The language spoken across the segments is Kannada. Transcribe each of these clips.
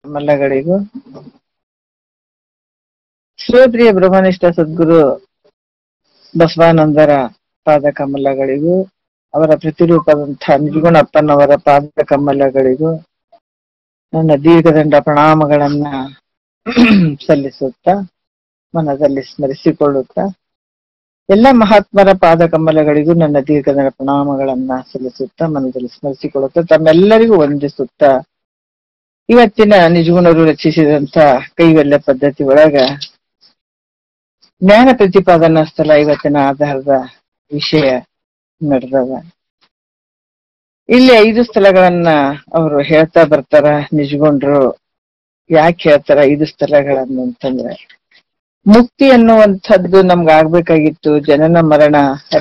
ಮಲ್ಲಗಳಿಗೂ, ಶ್ರೋತ್ರಿಯ ಬ್ರಹ್ಮನಿಷ್ಠ ಸದ್ಗುರು ಬಸವಾನಂದರ ಪಾದ ಕಮಲಗಳಿಗೂ, ಅವರ ಪ್ರತಿರೂಪದಂಥ ನಿಜಗುಣಪ್ಪನವರ ಪಾದ ಕಮಲಗಳಿಗೂ ನನ್ನ ದೀರ್ಘದಂಡ ಪ್ರಣಾಮಗಳನ್ನ ಸಲ್ಲಿಸುತ್ತಾ, ಮನದಲ್ಲಿ ಸ್ಮರಿಸಿಕೊಳ್ಳುತ್ತಾ, ಎಲ್ಲ ಮಹಾತ್ಮರ ಪಾದ ಕಮಲಗಳಿಗೂ ನನ್ನ ದೀರ್ಘದಂಡ ಪ್ರಣಾಮಗಳನ್ನ ಸಲ್ಲಿಸುತ್ತಾ, ಮನದಲ್ಲಿ ಸ್ಮರಿಸಿಕೊಳ್ಳುತ್ತಾ, ತಮ್ಮೆಲ್ಲರಿಗೂ ವಂದಿಸುತ್ತಾ, ಇವತ್ತಿನ ನಿಜಗುಣರು ರಚಿಸಿದಂತ ಕೈವಲ್ಯ ಪದ್ಧತಿ ಒಳಗ ಜ್ಞಾನ ಪ್ರತಿಪಾದನಾ ಸ್ಥಳ ಇವತ್ತಿನ ಆಧಾರದ ವಿಷಯ ನಡೆದದ. ಇಲ್ಲಿ 5 ಸ್ಥಳಗಳನ್ನ ಅವರು ಹೇಳ್ತಾ ಬರ್ತಾರ. ನಿಜಗೊಂಡ್ರು ಯಾಕೆ ಹೇಳ್ತಾರ 5 ಸ್ಥಳಗಳನ್ನ ಅಂತಂದ್ರೆ, ಮುಕ್ತಿ ಅನ್ನುವಂಥದ್ದು ನಮ್ಗೆ ಆಗ್ಬೇಕಾಗಿತ್ತು, ಜನನ ಮರಣ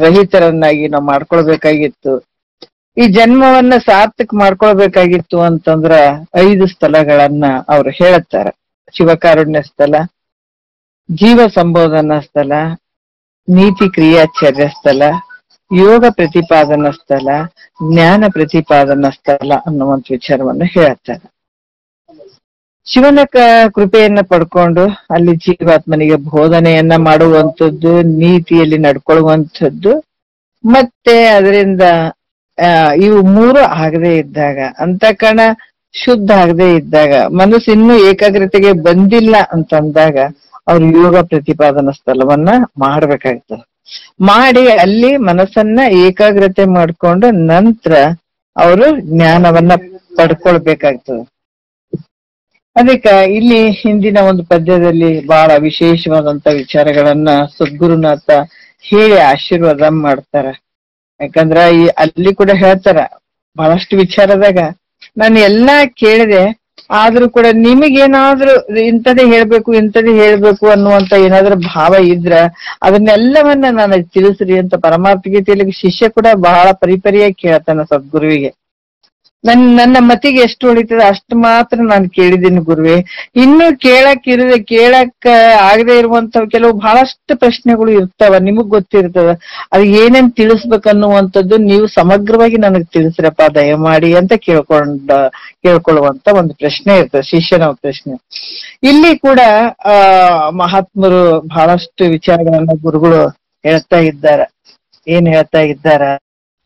ರಹಿತರನ್ನಾಗಿ ನಾವು ಮಾಡ್ಕೊಳ್ಬೇಕಾಗಿತ್ತು, ಈ ಜನ್ಮವನ್ನ ಸಾರ್ಥಕ ಮಾಡ್ಕೊಳ್ಬೇಕಾಗಿತ್ತು ಅಂತಂದ್ರ 5 ಸ್ಥಳಗಳನ್ನ ಅವ್ರು ಹೇಳುತ್ತಾರ. ಶಿವಕಾರುಣ್ಯ ಸ್ಥಳ, ಜೀವ ಸಂಬೋಧನಾ ಸ್ಥಳ, ನೀತಿ ಕ್ರಿಯಾಚರ್ಯ ಸ್ಥಳ, ಯೋಗ ಪ್ರತಿಪಾದನಾ ಸ್ಥಳ, ಜ್ಞಾನ ಪ್ರತಿಪಾದನಾ ಸ್ಥಳ ಅನ್ನುವಂಥ ವಿಚಾರವನ್ನು ಹೇಳ್ತಾರೆ. ಶಿವನ ಕೃಪೆಯನ್ನ ಪಡ್ಕೊಂಡು ಅಲ್ಲಿ ಜೀವಾತ್ಮನಿಗೆ ಬೋಧನೆಯನ್ನ ಮಾಡುವಂಥದ್ದು, ನೀತಿಯಲ್ಲಿ ನಡ್ಕೊಳ್ಳುವಂಥದ್ದು, ಮತ್ತೆ ಅದರಿಂದ ಇವು 3 ಆಗದೆ ಇದ್ದಾಗ, ಅಂತಃಕರಣ ಶುದ್ಧ ಆಗದೆ ಇದ್ದಾಗ, ಮನಸ್ಸು ಇನ್ನೂ ಏಕಾಗ್ರತೆಗೆ ಬಂದಿಲ್ಲ ಅಂತಂದಾಗ ಅವ್ರು ಯೋಗ ಪ್ರತಿಪಾದನಾ ಸ್ಥಳವನ್ನ ಮಾಡ್ಬೇಕಾಗ್ತದೆ. ಮಾಡಿ ಅಲ್ಲಿ ಮನಸ್ಸನ್ನ ಏಕಾಗ್ರತೆ ಮಾಡ್ಕೊಂಡು ನಂತರ ಅವರು ಜ್ಞಾನವನ್ನ ಪಡ್ಕೊಳ್ಬೇಕಾಗ್ತದೆ. ಅದಕ್ಕೆ ಇಲ್ಲಿ ಹಿಂದಿನ ಒಂದು ಪದ್ಯದಲ್ಲಿ ಬಹಳ ವಿಶೇಷವಾದಂತ ವಿಚಾರಗಳನ್ನ ಸದ್ಗುರುನಾಥ ಹೇಳಿ ಆಶೀರ್ವಾದ ಮಾಡ್ತಾರ. ಯಾಕಂದ್ರ ಅಲ್ಲಿ ಕೂಡ ಹೇಳ್ತಾರ ಬಹಳಷ್ಟು ವಿಚಾರದಾಗ, ನಾನು ಎಲ್ಲಾ ಕೇಳಿದೆ, ಆದ್ರೂ ಕೂಡ ನಿಮಗೇನಾದ್ರೂ ಇಂಥದೇ ಹೇಳ್ಬೇಕು ಅನ್ನುವಂತ ಏನಾದ್ರೂ ಭಾವ ಇದ್ರ ಅದನ್ನೆಲ್ಲವನ್ನ ನಾನು ತಿಳಿಸ್ರಿ ಅಂತ ಪರಮಾರ್ಥ ಗೀತೆಯಲ್ಲಿ ಶಿಷ್ಯ ಕೂಡ ಬಹಳ ಪರಿಪರಿಯಾಗಿ ಕೇಳ್ತಾನ ಸದ್ಗುರುವಿಗೆ. ನನ್ನ ಮತಿಗೆ ಎಷ್ಟು ಉಳಿತದೆ ಅಷ್ಟು ಮಾತ್ರ ನಾನು ಕೇಳಿದ್ದೀನಿ ಗುರುವೆ, ಇನ್ನು ಕೇಳಕ್ ಆಗದೆ ಇರುವಂತ ಕೆಲವು ಬಹಳಷ್ಟು ಪ್ರಶ್ನೆಗಳು ಇರ್ತಾವ, ನಿಮಗ್ ಗೊತ್ತಿರ್ತದ, ಅದು ಏನೇನ್ ತಿಳಿಸ್ಬೇಕನ್ನುವಂಥದ್ದು ನೀವು ಸಮಗ್ರವಾಗಿ ನನಗ್ ತಿಳಿಸ್ರಪ್ಪ ದಯಮಾಡಿ ಅಂತ ಕೇಳ್ಕೊಳ್ಳುವಂತ ಒಂದು ಪ್ರಶ್ನೆ ಇರ್ತದೆ, ಶಿಷ್ಯನ ಪ್ರಶ್ನೆ. ಇಲ್ಲಿ ಕೂಡ ಮಹಾತ್ಮರು ಬಹಳಷ್ಟು ವಿಚಾರಗಳನ್ನ ಗುರುಗಳು ಹೇಳ್ತಾ ಇದ್ದಾರ. ಏನ್ ಹೇಳ್ತಾ ಇದ್ದಾರ?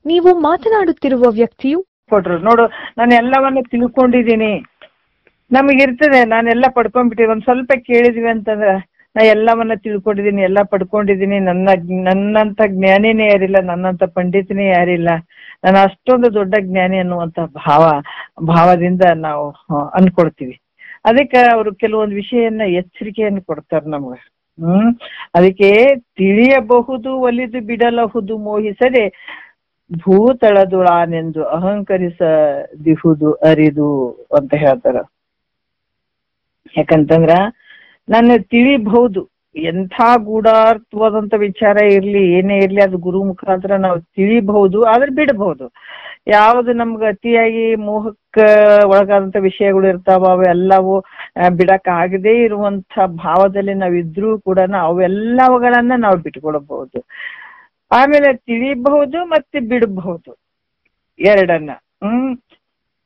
ನೀವು ಮಾತನಾಡುತ್ತಿರುವ ವ್ಯಕ್ತಿಯು ಕೊಟ್ರು ನೋಡು, ನಾನು ಎಲ್ಲವನ್ನ ತಿಳ್ಕೊಂಡಿದ್ದೀನಿ, ನಮಗಿರ್ತದೆ ನಾನೆಲ್ಲ ಪಡ್ಕೊಂಡ್ಬಿಟ್ಟಿವಿ. ಒಂದ್ ಸ್ವಲ್ಪ ಕೇಳಿದ್ವಿ ಅಂತಂದ್ರ ನಾ ಎಲ್ಲವನ್ನ ತಿಳ್ಕೊಂಡಿದ್ದೀನಿ, ಎಲ್ಲ ಪಡ್ಕೊಂಡಿದ್ದೀನಿ, ನನ್ನಂತ ಜ್ಞಾನಿನೇ ಯಾರಿಲ್ಲ, ನನ್ನಂತ ಪಂಡಿತನೇ ಯಾರಿಲ್ಲ, ನಾನು ಅಷ್ಟೊಂದು ದೊಡ್ಡ ಜ್ಞಾನಿ ಅನ್ನುವಂತ ಭಾವದಿಂದ ನಾವು ಅನ್ಕೊಳ್ತೀವಿ. ಅದಕ್ಕೆ ಅವರು ಕೆಲವೊಂದು ವಿಷಯನ್ನ ಎಚ್ಚರಿಕೆಯನ್ನು ಕೊಡ್ತಾರೆ ನಮ್ಗೆ. ಅದಕ್ಕೆ ತಿಳಿಯಬಹುದು ಒಲಿದು ಬಿಡಲಹುದು ಮೋಹಿಸದೆ ಭೂತಳದುಳಾನೆಂದು ಅಹಂಕರಿಸದಿಹುದು ಅರಿದು ಅಂತ ಹೇಳ್ತಾರ. ಯಾಕಂತಂದ್ರ ನಾನು ತಿಳಿಬಹುದು, ಎಂಥ ಗೂಢಾರ್ಥವಾದಂತ ವಿಚಾರ ಇರ್ಲಿ ಏನೇ ಇರ್ಲಿ ಅದು ಗುರು ಮುಖಾಂತರ ನಾವು ತಿಳಿಬಹುದು, ಆದ್ರೆ ಬಿಡಬಹುದು. ಯಾವ್ದು ನಮ್ಗೆ ಅತಿಯಾಗಿ ಮೋಹಕ್ಕ ಒಳಗಾದಂತ ವಿಷಯಗಳು ಇರ್ತಾವ ಅವೆಲ್ಲವೂ ಬಿಡಕ್ ಆಗದೇ ಇರುವಂತ ಭಾವದಲ್ಲಿ ನಾವಿದ್ರೂ ಕೂಡ ಅವೆಲ್ಲವುಗಳನ್ನ ನಾವು ಬಿಟ್ಕೊಳ್ಬಹುದು. ಆಮೇಲೆ ತಿಳಿಬಹುದು ಮತ್ತೆ ಬಿಡಬಹುದು, ಎರಡನ್ನ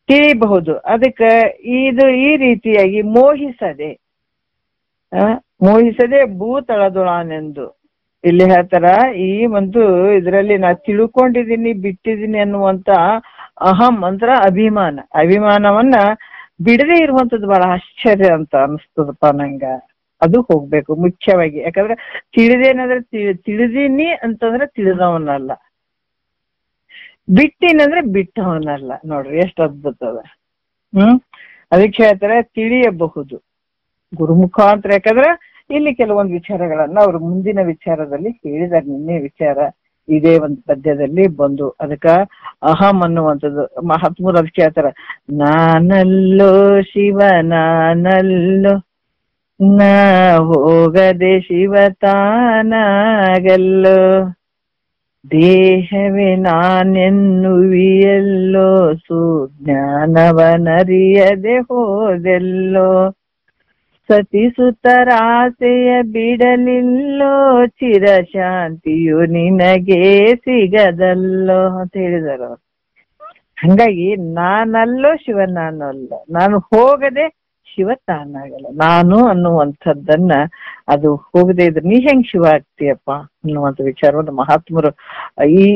ತಿಳಿಬಹುದು. ಅದಕ್ಕೆ ಈ ರೀತಿಯಾಗಿ ಮೋಹಿಸದೆ ಭೂತಳದೊಳನೆಂದು ಇಲ್ಲಿ ಹೇಳ್ತಾರ. ಈ ಒಂದು ಇದರಲ್ಲಿ ನಾ ತಿಳ್ಕೊಂಡಿದ್ದೀನಿ ಬಿಟ್ಟಿದ್ದೀನಿ ಅನ್ನುವಂತ ಅಹಂ ಅಂದ್ರ ಅಭಿಮಾನವನ್ನ ಬಿಡದೆ ಇರುವಂತದ್ದು ಬಹಳ ಆಶ್ಚರ್ಯ ಅಂತ ಅನಿಸ್ತದಪ್ಪ ನಂಗ. ಅದು ಹೋಗ್ಬೇಕು ಮುಖ್ಯವಾಗಿ. ಯಾಕಂದ್ರೆ ತಿಳಿದೇನಂದ್ರೆ ತಿಳಿದೀನಿ ಅಂತಂದ್ರೆ ತಿಳಿದವನಲ್ಲ, ಬಿಟ್ಟಿನಂದ್ರೆ ಬಿಟ್ಟವನಲ್ಲ. ನೋಡ್ರಿ ಎಷ್ಟು ಅದ್ಭುತ ಅದ. ಅದಕ್ಕೆ ಹೇಳ್ತಾರೆ ತಿಳಿಯಬಹುದು ಗುರುಮುಖಾಂತರ. ಯಾಕಂದ್ರೆ ಇಲ್ಲಿ ಕೆಲವೊಂದು ವಿಚಾರಗಳನ್ನ ಅವ್ರು ಮುಂದಿನ ವಿಚಾರದಲ್ಲಿ ಹೇಳಿದಾರೆ. ನಿನ್ನೆ ವಿಚಾರ ಇದೇ ಒಂದು ಪದ್ಯದಲ್ಲಿ ಬಂದು ಅದಕ್ಕ ಅಹಂ ಅನ್ನುವಂಥದ್ದು ಮಹಾತ್ಮರು ಅದಕ್ಕೆ ಹೇಳ್ತಾರ, ನಾನಲ್ಲೋ ಶಿವ ನಾನಲ್ಲೋ ನಾ ಹೋಗದೆ ಶಿವ ತಾನಾಗಲ್ಲೋ, ದೇಹವೇ ನಾನೆನ್ನುವಿಯಲ್ಲೋ ಸುಜ್ಞಾನವನರಿಯದೆ ಹೋದೆಲ್ಲೋ, ಸತಿಸುತ್ತರಾಸೆಯ ಬಿಡಲಿಲ್ಲೋ ಚಿರಶಾಂತಿಯು ನಿನಗೆ ಸಿಗದಲ್ಲೋ ಅಂತ ಹೇಳಿದಾರ. ಹಂಗಾಗಿ ನಾನಲ್ಲೋ ಶಿವ ನಾನಲ್ಲೋ, ನಾನು ಹೋಗದೆ ಶಿವ ತಾನಾಗಲ್ಲ. ನಾನು ಅನ್ನುವಂಥದ್ದನ್ನ ಅದು ಹೋಗದೆ ಇದ್ರೆ ನೀ ಹೆಂಗ್ ಶಿವ ಆಗ್ತೀಯಪ್ಪ ಅನ್ನುವಂಥ ವಿಚಾರವನ್ನು ಮಹಾತ್ಮರು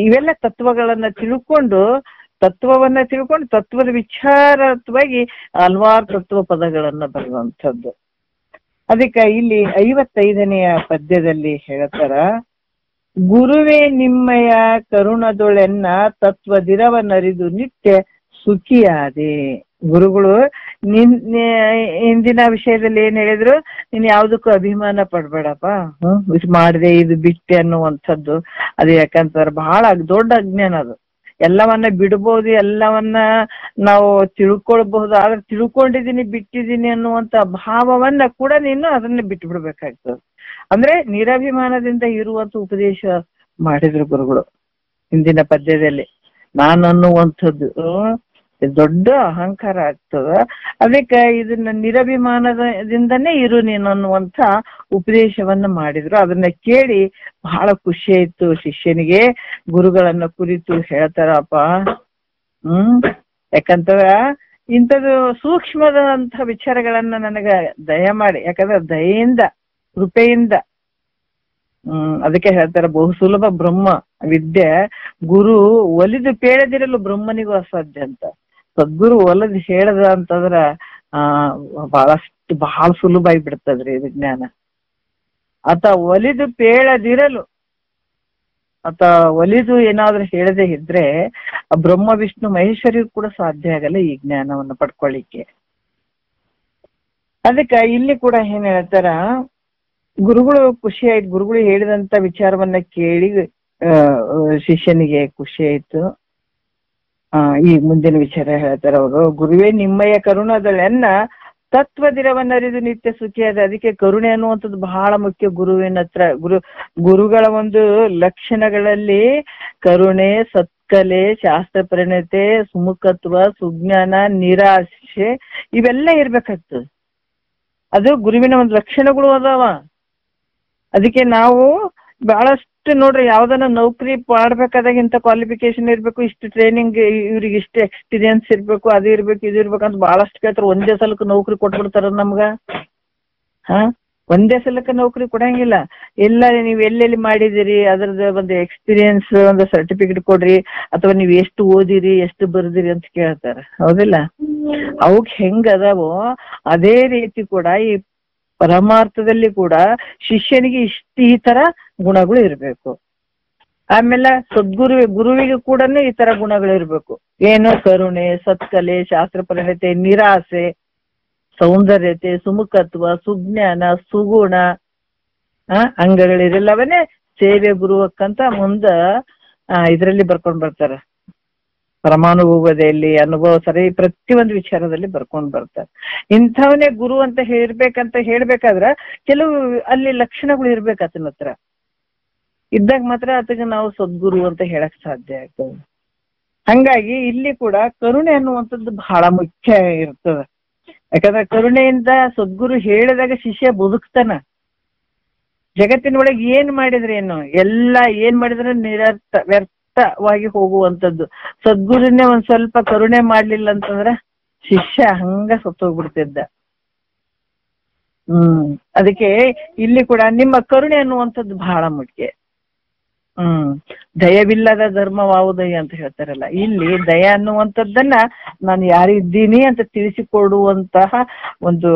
ಇವೆಲ್ಲ ತತ್ವಗಳನ್ನ ತಿಳ್ಕೊಂಡು ತತ್ವದ ವಿಚಾರತ್ವಾಗಿ ಹಲವಾರು ತತ್ವ ಪದಗಳನ್ನ ಬರುವಂಥದ್ದು. ಅದಕ್ಕೆ ಇಲ್ಲಿ 55ನೆಯ ಪದ್ಯದಲ್ಲಿ ಹೇಳ್ತಾರ, ಗುರುವೇ ನಿಮ್ಮಯ ಕರುಣದೊಳೆನ್ನ ತತ್ವದಿರವನರಿದು ನಿತ್ಯ ಸುಖಿಯಾದೆ. ಗುರುಗಳು ಹಿಂದಿನ ವಿಷಯದಲ್ಲಿ ಏನ್ ಹೇಳಿದ್ರು, ನೀನ್ ಯಾವ್ದಕ್ಕೂ ಅಭಿಮಾನ ಪಡ್ಬೇಡಪ್ಪ, ಇದು ಮಾಡಿದೆ ಇದು ಬಿಟ್ಟೆ ಅನ್ನುವಂಥದ್ದು. ಅದು ಯಾಕಂತಾರೆ ಬಹಳ ದೊಡ್ಡ ಅಜ್ಞಾನ. ಅದು ಎಲ್ಲವನ್ನ ಬಿಡ್ಬೋದು, ಎಲ್ಲವನ್ನ ನಾವು ತಿಳ್ಕೊಳ್ಬಹುದು. ಆದ್ರೆ ತಿಳ್ಕೊಂಡಿದ್ದೀನಿ ಬಿಟ್ಟಿದ್ದೀನಿ ಅನ್ನುವಂತ ಭಾವವನ್ನ ಕೂಡ ನೀನು ಅದನ್ನ ಬಿಟ್ಟು ಬಿಡ್ಬೇಕಾಗ್ತದೆ. ಅಂದ್ರೆ ನಿರಭಿಮಾನದಿಂದ ಇರುವಂತ ಉಪದೇಶ ಮಾಡಿದ್ರು ಗುರುಗಳು ಹಿಂದಿನ ಪದ್ಯದಲ್ಲಿ. ನಾನು ಅನ್ನುವಂಥದ್ದು ದೊಡ್ಡ ಅಹಂಕಾರ ಆಗ್ತದ. ಅದಕ್ಕೆ ಇದನ್ನ ನಿರಭಿಮಾನದಿಂದನೇ ಇರು ನೀನು ಅನ್ನುವಂಥ ಉಪದೇಶವನ್ನ ಮಾಡಿದ್ರು. ಅದನ್ನ ಕೇಳಿ ಬಹಳ ಖುಷಿ ಆಯ್ತು ಶಿಷ್ಯನಿಗೆ. ಗುರುಗಳನ್ನ ಕುರಿತು ಹೇಳ್ತಾರಪ್ಪ, ಯಾಕಂತಂದ್ರ ಇಂಥದ್ದು ಸೂಕ್ಷ್ಮದಂಥ ವಿಚಾರಗಳನ್ನ ನನಗ ದಯಮಾಡಿ, ಯಾಕಂದ್ರೆ ದಯೆಯಿಂದ ಕೃಪೆಯಿಂದ ಅದಕ್ಕೆ ಹೇಳ್ತಾರ, ಬಹು ಸುಲಭ ಬ್ರಹ್ಮ ವಿದ್ಯೆ ಗುರು ಒಲಿದು ಪೇಳದಿರಲು ಬ್ರಹ್ಮನಿಗೂ ಅಸಾಧ್ಯ ಅಂತ. ಸದ್ಗುರು ಒಲದ್ ಹೇಳದ ಅಂತಂದ್ರ ಬಹಳ ಸುಲಭ ಆಗಿಬಿಡ್ತದ್ರಿ ಇದು ಜ್ಞಾನ. ಆತ ಒಲಿದು ಪೇಳದಿರಲು, ಆತ ಒಲಿದು ಏನಾದ್ರೂ ಹೇಳದೆ ಇದ್ರೆ ಬ್ರಹ್ಮ ವಿಷ್ಣು ಮಹೇಶ್ವರಿಗೂ ಕೂಡ ಸಾಧ್ಯ ಆಗಲ್ಲ ಈ ಜ್ಞಾನವನ್ನು ಪಡ್ಕೊಳ್ಳಿಕ್ಕೆ. ಅದಕ್ಕೆ ಇಲ್ಲಿ ಕೂಡ ಏನ್ ಹೇಳ್ತಾರ, ಗುರುಗಳು ಖುಷಿ ಆಯ್ತು. ಗುರುಗಳು ಹೇಳಿದಂತ ವಿಚಾರವನ್ನ ಕೇಳಿ ಶಿಷ್ಯನಿಗೆ ಖುಷಿ ಆಯ್ತು. ಈ ಮುಂದಿನ ವಿಚಾರ ಹೇಳ್ತಾರ ಅವರು, ಗುರುವೇ ನಿಮ್ಮಯ್ಯ ಕರುಣದಳೆನ್ನ ತತ್ವದಿರವನ್ನರಿದು ನಿತ್ಯ ಸುಖಿಯಾದ. ಅದಕ್ಕೆ ಕರುಣೆ ಅನ್ನುವಂಥದ್ದು ಬಹಳ ಮುಖ್ಯ ಗುರುವಿನ ಹತ್ರ. ಗುರುಗಳ ಒಂದು ಲಕ್ಷಣಗಳಲ್ಲಿ ಕರುಣೆ, ಸತ್ಕಲೆ, ಶಾಸ್ತ್ರ ಪರಿಣತೆ, ಸುಮುಖತ್ವ, ಸುಜ್ಞಾನ, ನಿರಾಶೆ ಇವೆಲ್ಲ ಇರ್ಬೇಕಾಗ್ತದೆ. ಅದು ಗುರುವಿನ ಒಂದು ಲಕ್ಷಣಗಳು ಅದಾವ. ಅದಕ್ಕೆ ನಾವು ಬಹಳಷ್ಟು ನೋಡ್ರಿ, ಯಾವ್ದನ್ನ ನೌಕರಿ ಮಾಡ್ಬೇಕಾದಾಗ ಇಂಥ ಕ್ವಾಲಿಫಿಕೇಶನ್ ಇರ್ಬೇಕು, ಇಷ್ಟು ಟ್ರೈನಿಂಗ್, ಇವ್ರಿಗೆ ಇಷ್ಟು ಎಕ್ಸ್ಪೀರಿಯನ್ಸ್ ಇರ್ಬೇಕು, ಅದು ಇರ್ಬೇಕು ಇದು ಇರ್ಬೇಕು ಅಂತ ಬಹಳಷ್ಟು ಕೇಳ್ತಾರೆ. ಒಂದೇ ಸಲಕ್ಕೆ ನೌಕರಿ ಕೊಟ್ಬಿಡ್ತಾರ ನಮ್ಗ. ಒಂದೇ ಸಲಕ್ಕೆ ನೌಕರಿ ಕೊಡಂಗಿಲ್ಲ. ಎಲ್ಲ ನೀವು ಎಲ್ಲೆಲ್ಲಿ ಮಾಡಿದಿರಿ ಅದ್ರದ್ದು ಒಂದು ಎಕ್ಸ್ಪೀರಿಯನ್ಸ್, ಒಂದು ಸರ್ಟಿಫಿಕೇಟ್ ಕೊಡ್ರಿ, ಅಥವಾ ನೀವು ಎಷ್ಟು ಓದಿರಿ ಎಷ್ಟು ಬರ್ದಿರಿ ಅಂತ ಕೇಳ್ತಾರ. ಹೌದಿಲ್ಲ? ಅವಕ್ ಹೆಂಗ ಅದಾವೋ ಅದೇ ರೀತಿ ಕೂಡ ಈ ಪರಮಾರ್ಥದಲ್ಲಿ ಕೂಡ ಶಿಷ್ಯನಿಗೆ ಈ ತರ ಗುಣಗಳು ಇರ್ಬೇಕು. ಆಮೇಲೆ ಗುರುವಿಗೆ ಕೂಡ ಈ ತರ ಗುಣಗಳು ಇರ್ಬೇಕು. ಏನು? ಕರುಣೆ, ಸತ್ಕಲೆ, ಶಾಸ್ತ್ರ ಪರಿಣತೆ, ನಿರಾಸೆ, ಸೌಂದರ್ಯತೆ, ಸುಮುಖತ್ವ, ಸುಜ್ಞಾನ, ಸುಗುಣ ಅಂಗಗಳಿರಲ್ಲವನ್ನೇ ಸೇವೆ ಗುರುವಕ್ಕಂತ ಮುಂದ ಇದರಲ್ಲಿ ಬರ್ಕೊಂಡ್ ಬರ್ತಾರ. ಪರಮಾನುಭವದಲ್ಲಿ ಅನುಭವ ಸರಿ ಪ್ರತಿಯೊಂದು ವಿಚಾರದಲ್ಲಿ ಬರ್ಕೊಂಡ್ ಬರ್ತಾರೆ. ಇಂಥವನೇ ಗುರು ಅಂತ ಹೇಳ್ಬೇಕಾದ್ರ ಕೆಲವು ಅಲ್ಲಿ ಲಕ್ಷಣಗಳು ಇರ್ಬೇಕು ಆತನ ಹತ್ರ. ಇದ್ದಾಗ ಮಾತ್ರ ಆತಗೆ ನಾವು ಸದ್ಗುರು ಅಂತ ಹೇಳಕ್ ಸಾಧ್ಯ ಆಗ್ತದೆ. ಹಂಗಾಗಿ ಇಲ್ಲಿ ಕೂಡ ಕರುಣೆ ಅನ್ನುವಂಥದ್ದು ಬಹಳ ಮುಖ್ಯ ಇರ್ತದ. ಯಾಕಂದ್ರೆ ಕರುಣೆಯಿಂದ ಸದ್ಗುರು ಹೇಳಿದಾಗ ಶಿಷ್ಯ ಬದುಕ್ತಾನ. ಜಗತ್ತಿನೊಳಗೆ ಏನ್ ಮಾಡಿದ್ರೇನು, ಎಲ್ಲ ಏನ್ ಮಾಡಿದ್ರೆ ವ್ಯರ್ಥವಾಗಿ ಹೋಗುವಂಥದ್ದು. ಸದ್ಗುರುನೇ ಒಂದ್ ಸ್ವಲ್ಪ ಕರುಣೆ ಮಾಡ್ಲಿಲ್ಲ ಅಂತಂದ್ರ ಶಿಷ್ಯ ಹಂಗ ಸತ್ತೋಗ್ಬಿಡ್ತಿದ್ದ. ಅದಕ್ಕೆ ಇಲ್ಲಿ ಕೂಡ ನಿಮ್ಮ ಕರುಣೆ ಅನ್ನುವಂಥದ್ದು ಬಹಳ ಮುಖ್ಯ. ದಯವಿಲ್ಲದ ಧರ್ಮವಾವುದಯ್ಯ ಅಂತ ಹೇಳ್ತಾರಲ್ಲ, ಇಲ್ಲಿ ದಯ ಅನ್ನುವಂಥದ್ದನ್ನ ನಾನು ಯಾರಿದ್ದೀನಿ ಅಂತ ತಿಳಿಸಿಕೊಡುವಂತಹ ಒಂದು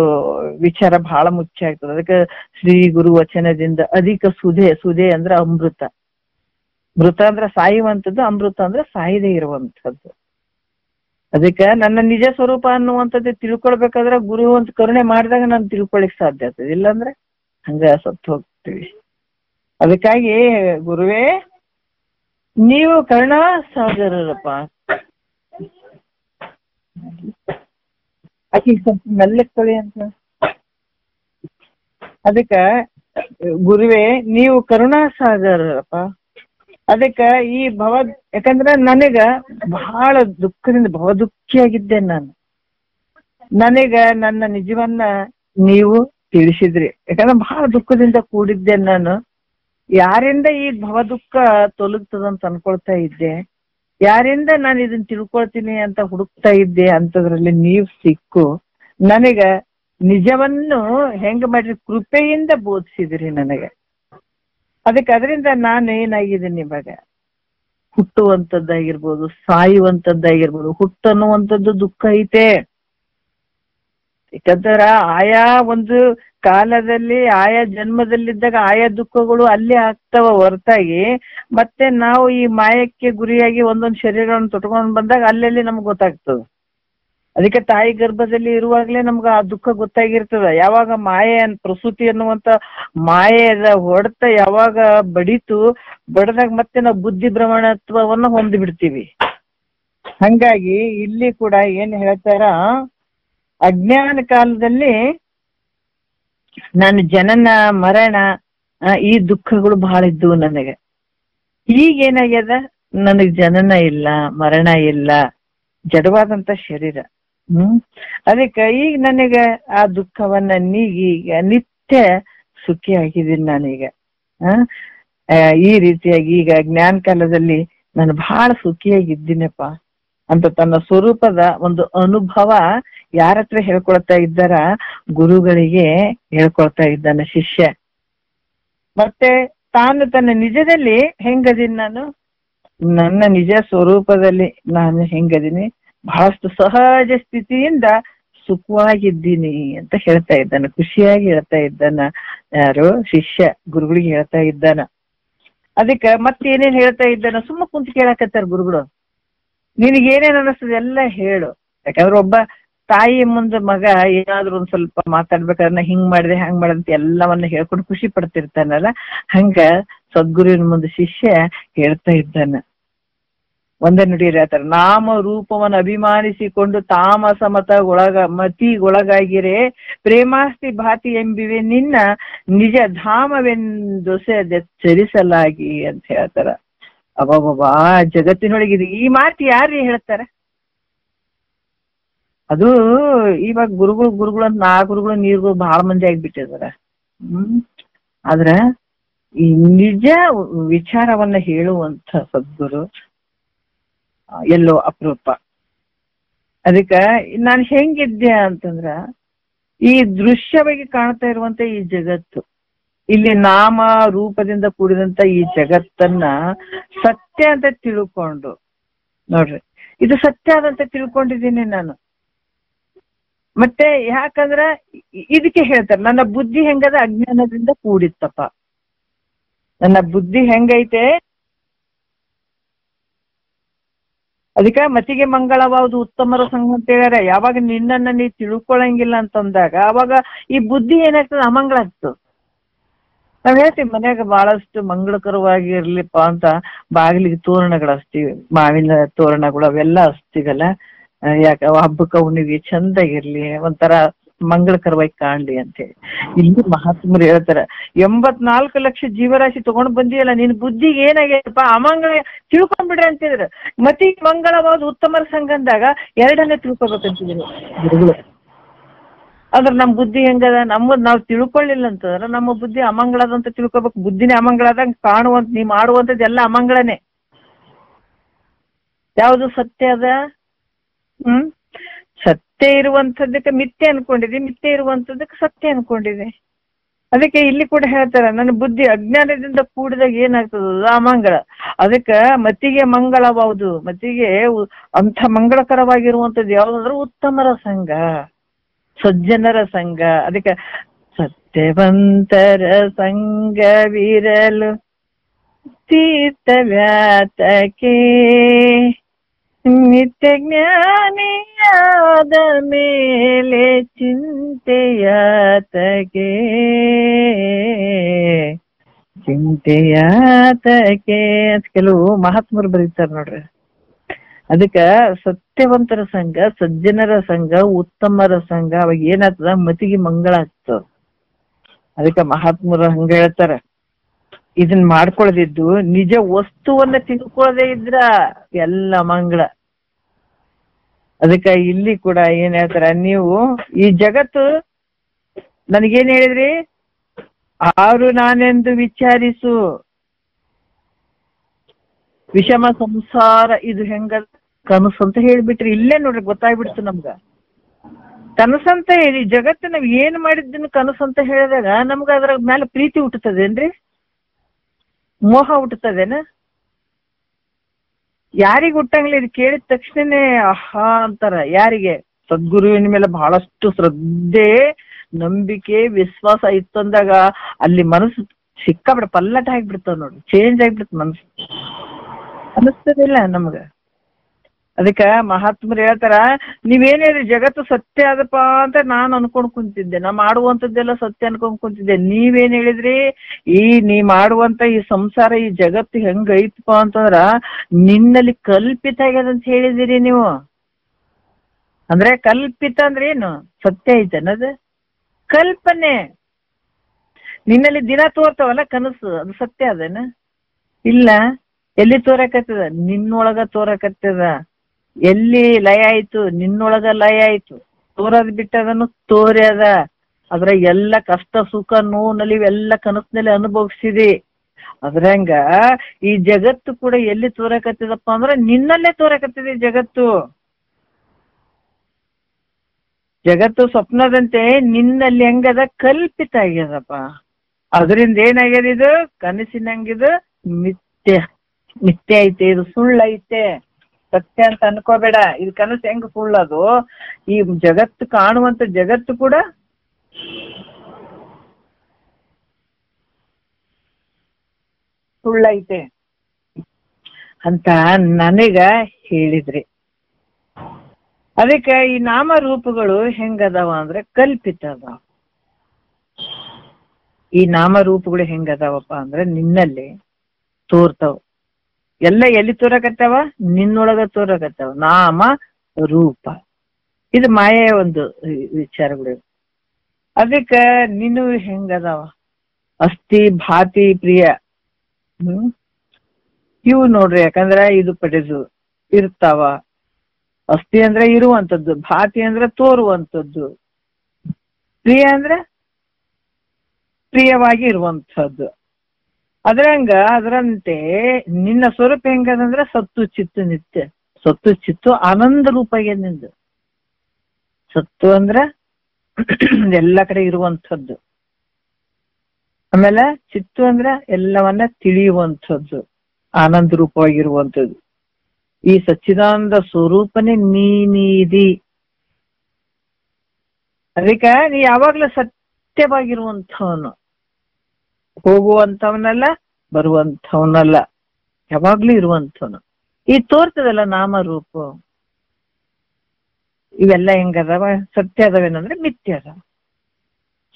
ವಿಚಾರ ಬಹಳ ಮುಖ್ಯ ಆಗ್ತದೆ. ಅದಕ್ಕೆ ಶ್ರೀ ಗುರು ವಚನದಿಂದ ಅಧಿಕ ಸುಧೆ ಅಂದ್ರೆ ಅಮೃತ. ಮೃತ ಅಂದ್ರೆ ಸಾಯುವಂಥದ್ದು, ಅಮೃತ ಅಂದ್ರೆ ಸಾಯದೆ ಇರುವಂಥದ್ದು. ಅದಕ್ಕೆ ನನ್ನ ನಿಜ ಸ್ವರೂಪ ಅನ್ನುವಂಥದ್ದು ತಿಳ್ಕೊಳ್ಬೇಕಾದ್ರೆ ಗುರು ಅಂತ ಕರುಣೆ ಮಾಡಿದಾಗ ನಾನು ತಿಳ್ಕೊಳಿಕ್ ಸಾಧ್ಯ ಆಗ್ತದೆ. ಇಲ್ಲಾಂದ್ರೆ ಹಂಗ ಸತ್ತು ಹೋಗ್ತೀವಿ. ಅದಕ್ಕಾಗಿ ಗುರುವೇ ನೀವು ಕರುಣಾ ಸಾಗರಪ್ಪ. ಆಕಿ ಸ್ವಲ್ಪ ಮೆಲ್ಲಕ್ಕೊಳ್ಳಿ ಅಂತ. ಅದಕ್ಕ ಗುರುವೇ ನೀವು ಕರುಣಾ ಸಾಗರಪ್ಪ. ಅದಕ್ಕ ಈ ಯಾಕಂದ್ರ ನನಗ ಬಹಳ ದುಃಖದಿಂದ ಭವದುಃಖಿಯಾಗಿದ್ದೇನೆ ನಾನು. ನನಗ ನನ್ನ ನಿಜವನ್ನ ನೀವು ತಿಳಿಸಿದ್ರಿ. ಯಾಕಂದ್ರೆ ಬಹಳ ದುಃಖದಿಂದ ಕೂಡಿದ್ದೇನೆ ನಾನು. ಯಾರಿಂದ ಈ ಭವ ದುಃಖ ತೊಲಗ್ತದಂತ ಅನ್ಕೊಳ್ತಾ ಇದ್ದೆ, ಯಾರಿಂದ ನಾನು ಇದನ್ನ ತಿಳ್ಕೊಳ್ತೀನಿ ಅಂತ ಹುಡುಕ್ತಾ ಇದ್ದೆ, ಅಂತದ್ರಲ್ಲಿ ನೀವು ಸಿಕ್ಕು ನನಗ ನಿಜವನ್ನು ಹೆಂಗ ಮಾಡ್ರಿ, ಕೃಪೆಯಿಂದ ಬೋಧಿಸಿದ್ರಿ ನನಗೆ. ಅದಕ್ಕೆ ಅದರಿಂದ ನಾನು ಏನಾಗಿದ್ದೀನಿ ಇವಾಗ, ಹುಟ್ಟುವಂಥದ್ದಾಗಿರ್ಬೋದು, ಸಾಯುವಂಥದ್ದಾಗಿರ್ಬೋದು. ಹುಟ್ಟನ್ನುವಂಥದ್ದು ದುಃಖ ಐತೆ. ಯಾಕಂದ್ರ ಆಯಾ ಒಂದು ಕಾಲದಲ್ಲಿ ಆಯಾ ಜನ್ಮದಲ್ಲಿದ್ದಾಗ ಆಯಾ ದುಃಖಗಳು ಅಲ್ಲೇ ಆಗ್ತಾವ ಹೊರತಾಗಿ, ಮತ್ತೆ ನಾವು ಈ ಮಾಯಕ್ಕೆ ಗುರಿಯಾಗಿ ಒಂದೊಂದು ಶರೀರಗಳನ್ನು ತೊಟ್ಕೊಂಡು ಬಂದಾಗ ಅಲ್ಲೆಲ್ಲಿ ನಮ್ಗೆ ಗೊತ್ತಾಗ್ತದೆ. ಅದಕ್ಕೆ ತಾಯಿ ಗರ್ಭದಲ್ಲಿ ಇರುವಾಗಲೇ ನಮ್ಗೆ ಆ ದುಃಖ ಗೊತ್ತಾಗಿರ್ತದ. ಯಾವಾಗ ಮಾಯೆ ಪ್ರಸೂತಿ ಅನ್ನುವಂತ ಮಾಯೆದ ಹೊಡೆತ ಯಾವಾಗ ಬಡದಾಗ ಮತ್ತೆ ನಾವು ಬುದ್ಧಿ ಭ್ರಮಣತ್ವವನ್ನು ಹೊಂದಿಬಿಡ್ತೀವಿ. ಹಂಗಾಗಿ ಇಲ್ಲಿ ಕೂಡ ಏನ್ ಹೇಳ್ತಾರ, ಅಜ್ಞಾನ ಕಾಲದಲ್ಲಿ ನಾನು ಜನನ ಮರಣ ಈ ದುಃಖಗಳು ಬಹಳ ಇದ್ದವು ನನಗೆ. ಈಗೇನಾಗ್ಯದ, ನನಗ್ ಜನನ ಇಲ್ಲ, ಮರಣ ಇಲ್ಲ, ಜಡವಾದಂತ ಶರೀರ. ಅದಕ್ಕೆ ಈಗ ನನಗೆ ಆ ದುಃಖವನ್ನ ನೀಗಿ ಈಗ ನಿತ್ಯ ಸುಖಿ ಆಗಿದ್ದೀನಿ ನಾನೀಗ. ಈ ರೀತಿಯಾಗಿ ಈಗ ಜ್ಞಾನ ಕಾಲದಲ್ಲಿ ನಾನು ಬಹಳ ಸುಖಿಯಾಗಿದ್ದೀನಪ್ಪ ಅಂತ ತನ್ನ ಸ್ವರೂಪದ ಒಂದು ಅನುಭವ ಯಾರ ಹತ್ರ ಹೇಳ್ಕೊಳ್ತಾ ಇದ್ದಾರ, ಗುರುಗಳಿಗೆ ಹೇಳ್ಕೊಳ್ತಾ ಇದ್ದಾನೆ ಶಿಷ್ಯ. ಮತ್ತೆ ತಾನು ತನ್ನ ನಿಜದಲ್ಲಿ ಹೆಂಗದೀನಿ, ನಾನು ನನ್ನ ನಿಜ ಸ್ವರೂಪದಲ್ಲಿ ನಾನು ಹೆಂಗದೀನಿ, ಬಹಳಷ್ಟು ಸಹಜ ಸ್ಥಿತಿಯಿಂದ ಸುಖವಾಗಿದ್ದೀನಿ ಅಂತ ಹೇಳ್ತಾ ಇದ್ದಾನ, ಖುಷಿಯಾಗಿ ಹೇಳ್ತಾ ಇದ್ದಾನ. ಯಾರು ಶಿಷ್ಯ ಗುರುಗಳಿಗೆ ಹೇಳ್ತಾ ಇದ್ದಾನ. ಅದಕ್ಕೆ ಮತ್ತೇನೇನ್ ಹೇಳ್ತಾ ಇದ್ದಾನ, ಸುಮ್ಮ ಕುಂತ ಕೇಳಕತ್ತಾರ ಗುರುಗಳು. ನಿನಗೇನೇನ್ ಅನ್ನಿಸ್ತದೆ ಎಲ್ಲ ಹೇಳು. ಯಾಕಂದ್ರೆ ಒಬ್ಬ ತಾಯಿ ಮುಂದೆ ಮಗ ಏನಾದ್ರು ಒಂದ್ ಸ್ವಲ್ಪ ಮಾತಾಡ್ಬೇಕಾದ್ರೆ ಹಿಂಗ್ ಮಾಡಿದೆ ಹಂಗ್ ಮಾಡಿದೆ ಎಲ್ಲವನ್ನ ಹೇಳ್ಕೊಂಡು ಖುಷಿ ಪಡ್ತಿರ್ತಾನಲ್ಲ, ಹಂಗ ಸದ್ಗುರುವಿನ ಮುಂದೆ ಶಿಷ್ಯ ಹೇಳ್ತಾ ಇದ್ದಾನ. ಒಂದೇ ನುಡಿಯರ್ ಹೇಳ್ತಾರ, ನಾಮ ರೂಪವನ್ನು ಅಭಿಮಾನಿಸಿಕೊಂಡು ತಾಮಸ ಮತಿಗೊಳಗಾಗಿರೇ ಪ್ರೇಮಾಸ್ತಿ ಭಾತಿ ಎಂಬಿವೆ ನಿನ್ನ ನಿಜ ಧಾಮವೆಂದೊಸೆದೆಚ್ಚರಿಸಲಾಗಿ ಅಂತ ಹೇಳ್ತಾರ. ಅಬ್ಬಬ್ಬಾ, ಜಗತ್ತಿನೊಳಗಿದೆ ಈ ಮಾತು ಯಾರೇ ಹೇಳ್ತಾರ? ಅದು ಇವಾಗ ಗುರುಗಳು ಅಂತ ಗುರುಗಳು ನೀರುಗಳು ಬಹಳ ಮಂದಿ ಆಗ್ಬಿಟ್ಟಿದಾರ. ಆದ್ರ ಈ ನಿಜ ವಿಚಾರವನ್ನ ಹೇಳುವಂತ ಸದ್ಗುರು ಎಲ್ಲೋ ಅಪರೂಪ. ಅದಕ್ಕ ನಾನು ಹೆಂಗಿದ್ದೆ ಅಂತಂದ್ರ, ಈ ದೃಶ್ಯವಾಗಿ ಕಾಣ್ತಾ ಇರುವಂತ ಈ ಜಗತ್ತು, ಇಲ್ಲಿ ನಾಮ ರೂಪದಿಂದ ಕೂಡಿದಂತ ಈ ಜಗತ್ತನ್ನ ಸತ್ಯ ಅಂತ ತಿಳ್ಕೊಂಡು ನೋಡ್ರಿ, ಇದು ಸತ್ಯ ಅದಂತ ತಿಳ್ಕೊಂಡಿದ್ದೀನಿ ನಾನು. ಮತ್ತೆ ಯಾಕಂದ್ರ ಇದಕ್ಕೆ ಹೇಳ್ತಾರೆ, ನನ್ನ ಬುದ್ಧಿ ಹೆಂಗದ ಅಜ್ಞಾನದಿಂದ ಕೂಡಿತ್ತಪ್ಪ. ನನ್ನ ಬುದ್ಧಿ ಹೆಂಗೈತೆ, ಅದಕ್ಕೆ ಮತಿಗೆ ಮಂಗಳವಾವುದು ಉತ್ತಮರ ಸಂಘ ಅಂತ ಹೇಳ್ಯಾರ. ಯಾವಾಗ ನಿನ್ನನ್ನ ನೀ ತಿಳ್ಕೊಳಂಗಿಲ್ಲ ಅಂತಂದಾಗ ಅವಾಗ ಈ ಬುದ್ಧಿ ಏನಾಗ್ತದೆ, ಅಮಂಗಳ ಆಗ್ತದೆ. ನಾವ್ ಹೇಳ್ತೀವಿ ಮನ್ಯಾಗ ಬಹಳಷ್ಟು ಮಂಗಳಕರವಾಗಿರ್ಲಿಪ್ಪ ಅಂತ ಬಾಗಿಲಿಗೆ ತೋರಣಗಳು ಹಚ್ತೀವಿ, ಮಾವಿನ ತೋರಣಗಳು ಅವೆಲ್ಲ ಹಚ್ತೀವಲ್ಲ. ಯಾಕ ಹಬ್ಬಕ್ಕ ಹುಣ್ಣಿಗೆ ಚಂದಾಗಿರ್ಲಿ, ಒಂಥರ ಮಂಗಳಕರವಾಗಿ ಕಾಣ್ಲಿ ಅಂತೇಳಿ. ಇಲ್ಲಿ ಮಹಾತ್ಮರು ಹೇಳ್ತಾರ, 84 ಲಕ್ಷ ಜೀವರಾಶಿ ತಗೊಂಡ್ ಬಂದಿಯಲ್ಲ, ನಿನ್ ಬುದ್ಧಿಗೆ ಏನಾಗ್ಯಪ್ಪ ಅಮಂಗಳ ತಿಳ್ಕೊಂಡ್ಬಿಡ್ರಿ ಅಂತಿದ್ರು. ಮತಿ ಮಂಗಳವಾದ ಉತ್ತಮರ ಸಂಘ ಅಂದಾಗ ಎರಡನ್ನೇ ತಿಳ್ಕೊಬೇಕಂತಿದ್ರು ಗುರುಗಳು. ಅಂದ್ರೆ ನಮ್ ಬುದ್ಧಿ ಹೆಂಗದ, ನಾವ್ ತಿಳ್ಕೊಳ್ಳಿಲ್ಲ ಅಂತಂದ್ರ ನಮ್ಮ ಬುದ್ಧಿ ಅಮಂಗಳದಂತ ತಿಳ್ಕೊಬೇಕು. ಬುದ್ಧಿನೇ ಅಮಂಗಳದಂಗ ಕಾಣುವಂತ ನೀ ಮಾಡುವಂತದ್ದು ಎಲ್ಲ ಅಮಂಗಳನೇ. ಯಾವುದು ಸತ್ಯ ಅದ? ಸತ್ಯ ಇರುವಂತದ್ದಕ್ಕೆ ಮಿಥ್ಯೆ ಅನ್ಕೊಂಡಿದೆ, ಮಿಥ್ಯೆ ಇರುವಂತದ್ದಕ್ಕೆ ಸತ್ಯ ಅನ್ಕೊಂಡಿದೆ. ಅದಕ್ಕೆ ಇಲ್ಲಿ ಕೂಡ ಹೇಳ್ತಾರ, ನನ್ನ ಬುದ್ಧಿ ಅಜ್ಞಾನದಿಂದ ಕೂಡಿದಾಗ ಏನಾಗ್ತದ ಅಮಂಗಳ. ಅದಕ್ಕೆ ಮತಿಗೆ ಮಂಗಳವಾವುದು, ಮತಿಗೆ ಅಂಥ ಮಂಗಳಕರವಾಗಿರುವಂತದ್ದು ಯಾವ್ದಂದ್ರೆ ಉತ್ತಮರ ಸಂಘ, ಸಜ್ಜನರ ಸಂಘ. ಅದಕ್ಕೆ ಸತ್ಯವಂತರ ಸಂಘವಿರಲು ತೀರ್ಥವ್ಯಾತಕೆ ನಿತ್ಯ ಜ್ಞಾನಿಯಾದ ಮೇಲೆ ಚಿಂತೆಯಾತಕೆ ಅಂತ ಕೆಲವು ಮಹಾತ್ಮರು ಬರೀತಾರ ನೋಡ್ರಿ. ಅದಕ್ಕ ಸತ್ಯವಂತರ ಸಂಘ, ಸಜ್ಜನರ ಸಂಘ, ಉತ್ತಮರ ಸಂಘ, ಅವಾಗ ಏನಾಗ್ತದ ಮತಿಗೆ ಮಂಗಳ ಆಗ್ತದ. ಅದಕ್ಕ ಮಹಾತ್ಮರು ಹಂಗ ಹೇಳ್ತಾರ, ಇದನ್ ಮಾಡ್ಕೊಳ್ದಿದ್ದು ನಿಜ ವಸ್ತುವನ್ನ ತಿಳ್ಕೊಳ್ಳದೆ ಇದ್ರ ಎಲ್ಲ ಮಂಗಳ. ಅದಕ್ಕ ಇಲ್ಲಿ ಕೂಡ ಏನ್ ಹೇಳ್ತಾರ, ನೀವು ಈ ಜಗತ್ತು ನನಗೇನ್ ಹೇಳಿದ್ರಿ, ಆರು ನಾನೆಂದು ವಿಚಾರಿಸು, ವಿಷಮ ಸಂಸಾರ ಇದು ಹೆಂಗ ಕನಸು ಅಂತ ಹೇಳ್ಬಿಟ್ರಿ. ಇಲ್ಲೇ ನೋಡ್ರಿ ಗೊತ್ತಾಗ್ಬಿಡ್ತು ನಮ್ಗ. ಕನಸಂತ ಈ ಜಗತ್ತು ನಾವ್ ಏನ್ ಮಾಡಿದ್ದನ್ನು ಕನಸಂತ ಹೇಳಿದಾಗ ನಮ್ಗ ಅದ್ರ ಮೇಲೆ ಪ್ರೀತಿ ಹುಟ್ಟುತ್ತದೇನ್ರಿ, ಮೋಹ ಹುಟ್ಟುತ್ತದೇನ? ಯಾರಿಗ ಹುಟ್ಟಂಗಿಲ್ಲ, ಇದು ಕೇಳಿದ ತಕ್ಷಣನೇ ಆಹಾ ಅಂತಾರ. ಯಾರಿಗೆ? ಸದ್ಗುರುವಿನ ಮೇಲೆ ಬಹಳಷ್ಟು ಶ್ರದ್ಧೆ, ನಂಬಿಕೆ, ವಿಶ್ವಾಸ ಇತ್ತಂದಾಗ ಅಲ್ಲಿ ಮನಸ್ಸು ಸಿಕ್ಕಾಬಿಡ ಪಲ್ಲಟ ಆಗಿಬಿಡ್ತಾವ ನೋಡಿ, ಚೇಂಜ್ ಆಗಿಬಿಡ್ತ ಮನಸ್ಸು. ಅನಿಸ್ತದಿಲ್ಲ ನಮ್ಗ? ಅದಕ್ಕ ಮಹಾತ್ಮರು ಹೇಳ್ತಾರ, ನೀವೇನ್ ಹೇಳಿ ಜಗತ್ತು ಸತ್ಯ ಆದಪ್ಪ ಅಂತ ನಾನ್ ಅನ್ಕೊಂಡ್ ಕುಂತಿದ್ದೆ, ನಾ ಮಾಡುವಂತದ್ದೆಲ್ಲ ಸತ್ಯ ಅನ್ಕೊಂಡ್ ಕುಂತಿದ್ದೆ. ನೀವೇನ್ ಹೇಳಿದ್ರಿ? ನೀ ಮಾಡುವಂತ ಈ ಸಂಸಾರ, ಈ ಜಗತ್ತು ಹೆಂಗ ಐತಪ್ಪ ಅಂತಂದ್ರ ನಿನ್ನಲ್ಲಿ ಕಲ್ಪಿತ ಆಗ್ಯದಂತ ಹೇಳಿದಿರಿ ನೀವು. ಅಂದ್ರೆ ಕಲ್ಪಿತ ಅಂದ್ರೆ ಏನು? ಸತ್ಯ ಐತನದು ಕಲ್ಪನೆ. ನಿನ್ನಲ್ಲಿ ದಿನ ತೋರ್ತಾವಲ್ಲ ಕನಸು, ಅದು ಸತ್ಯ ಅದೇನ? ಇಲ್ಲ. ಎಲ್ಲಿ ತೋರಕತ್ತದ? ನಿನ್ನೊಳಗ ತೋರಕತ್ತದ. ಎಲ್ಲಿ ಲಯ ಆಯ್ತು? ನಿನ್ನೊಳಗ ಲಯ ಆಯ್ತು. ತೋರದ್ ಬಿಟ್ಟದನ್ನು ತೋರ್ಯದ. ಅದ್ರ ಎಲ್ಲ ಕಷ್ಟ ಸುಖ ನೋವು ನಲಿವೆಲ್ಲ ಕನಸಿನಲ್ಲಿ ಅನುಭವಿಸಿದಿ. ಅದ್ರಂಗ ಈ ಜಗತ್ತು ಕೂಡ ಎಲ್ಲಿ ತೋರಕತ್ತದಪ್ಪ ಅಂದ್ರೆ ನಿನ್ನಲ್ಲೇ ತೋರಕತ್ತಿದೆ ಜಗತ್ತು. ಜಗತ್ತು ಸ್ವಪ್ನದಂತೆ ನಿನ್ನಲ್ಲಿ ಹೆಂಗದ? ಕಲ್ಪಿತ ಆಗ್ಯದಪ್ಪ. ಅದರಿಂದ ಏನಾಗ್ಯದ? ಇದು ಕನಸಿನಂಗಿದು ಮಿಥ್ಯ. ಮಿಥ್ಯ ಐತೆ, ಇದು ಸುಳ್ಳೈತೆ, ಸತ್ಯ ಅಂತ ಅನ್ಕೋಬೇಡ. ಇದು ಕನಸು ಹೆಂಗ ಸುಳ್ಳದು? ಈ ಜಗತ್ತು ಕಾಣುವಂತ ಜಗತ್ತು ಕೂಡ ಸುಳ್ಳೈತೆ ಅಂತ ನನಗ ಹೇಳಿದ್ರಿ. ಅದಕ್ಕೆ ಈ ನಾಮರೂಪಗಳು ಹೆಂಗದಾವ ಅಂದ್ರೆ ಕಲ್ಪಿತ ಅದಾವ. ಈ ನಾಮರೂಪಗಳು ಹೆಂಗದಾವಪ್ಪ ಅಂದ್ರೆ ನಿನ್ನಲ್ಲಿ ತೋರ್ತಾವ. ಎಲ್ಲ ಎಲ್ಲಿ ತೋರಕತ್ತಾವ? ನಿನ್ನೊಳಗ ತೋರಕತ್ತಾವ. ನಾಮ ರೂಪ, ಇದು ಮಾಯೆಯ ಒಂದು ವಿಚಾರಗಳು. ಅದಕ್ಕ ನೀನು ಹೆಂಗದಾವ? ಅಸ್ಥಿ ಭಾತಿ ಪ್ರಿಯ, ಇವು ನೋಡ್ರಿ. ಯಾಕಂದ್ರ ಇದು ಪಡೆದು ಇರ್ತಾವ. ಅಸ್ಥಿ ಅಂದ್ರೆ ಇರುವಂತದ್ದು, ಭಾತಿ ಅಂದ್ರೆ ತೋರುವಂಥದ್ದು, ಪ್ರಿಯ ಅಂದ್ರೆ ಪ್ರಿಯವಾಗಿ ಇರುವಂಥದ್ದು. ಅದರಂತೆ ನಿನ್ನ ಸ್ವರೂಪ ಹೆಂಗದಂದ್ರ ಸತ್ತು ಚಿತ್ತು ನಿತ್ಯ. ಸತ್ತು ಚಿತ್ತು ಆನಂದ ರೂಪ ನಿಂದು. ಸತ್ತು ಅಂದ್ರ ಎಲ್ಲ ಕಡೆ ಇರುವಂಥದ್ದು. ಆಮೇಲೆ ಚಿತ್ತು ಅಂದ್ರ ಎಲ್ಲವನ್ನ ತಿಳಿಯುವಂಥದ್ದು, ಆನಂದ ರೂಪವಾಗಿರುವಂಥದ್ದು. ಈ ಸಚ್ಚಿದಾನಂದ ಸ್ವರೂಪನೇ ನೀನಿದಿ. ಅದಕ್ಕ ನೀ ಯಾವಾಗ್ಲೂ ಸತ್ಯವಾಗಿರುವಂಥವನು, ಹೋಗುವಂಥವನಲ್ಲ, ಬರುವಂಥವನಲ್ಲ, ಯಾವಾಗ್ಲೂ ಇರುವಂಥವನು. ಈ ತೋರ್ತದಲ್ಲ ನಾಮರೂಪ, ಇವೆಲ್ಲ ಹೆಂಗದವ? ಸತ್ಯ ಅದಾವೇನಂದ್ರೆ ಮಿಥ್ಯ ಅದಾವ.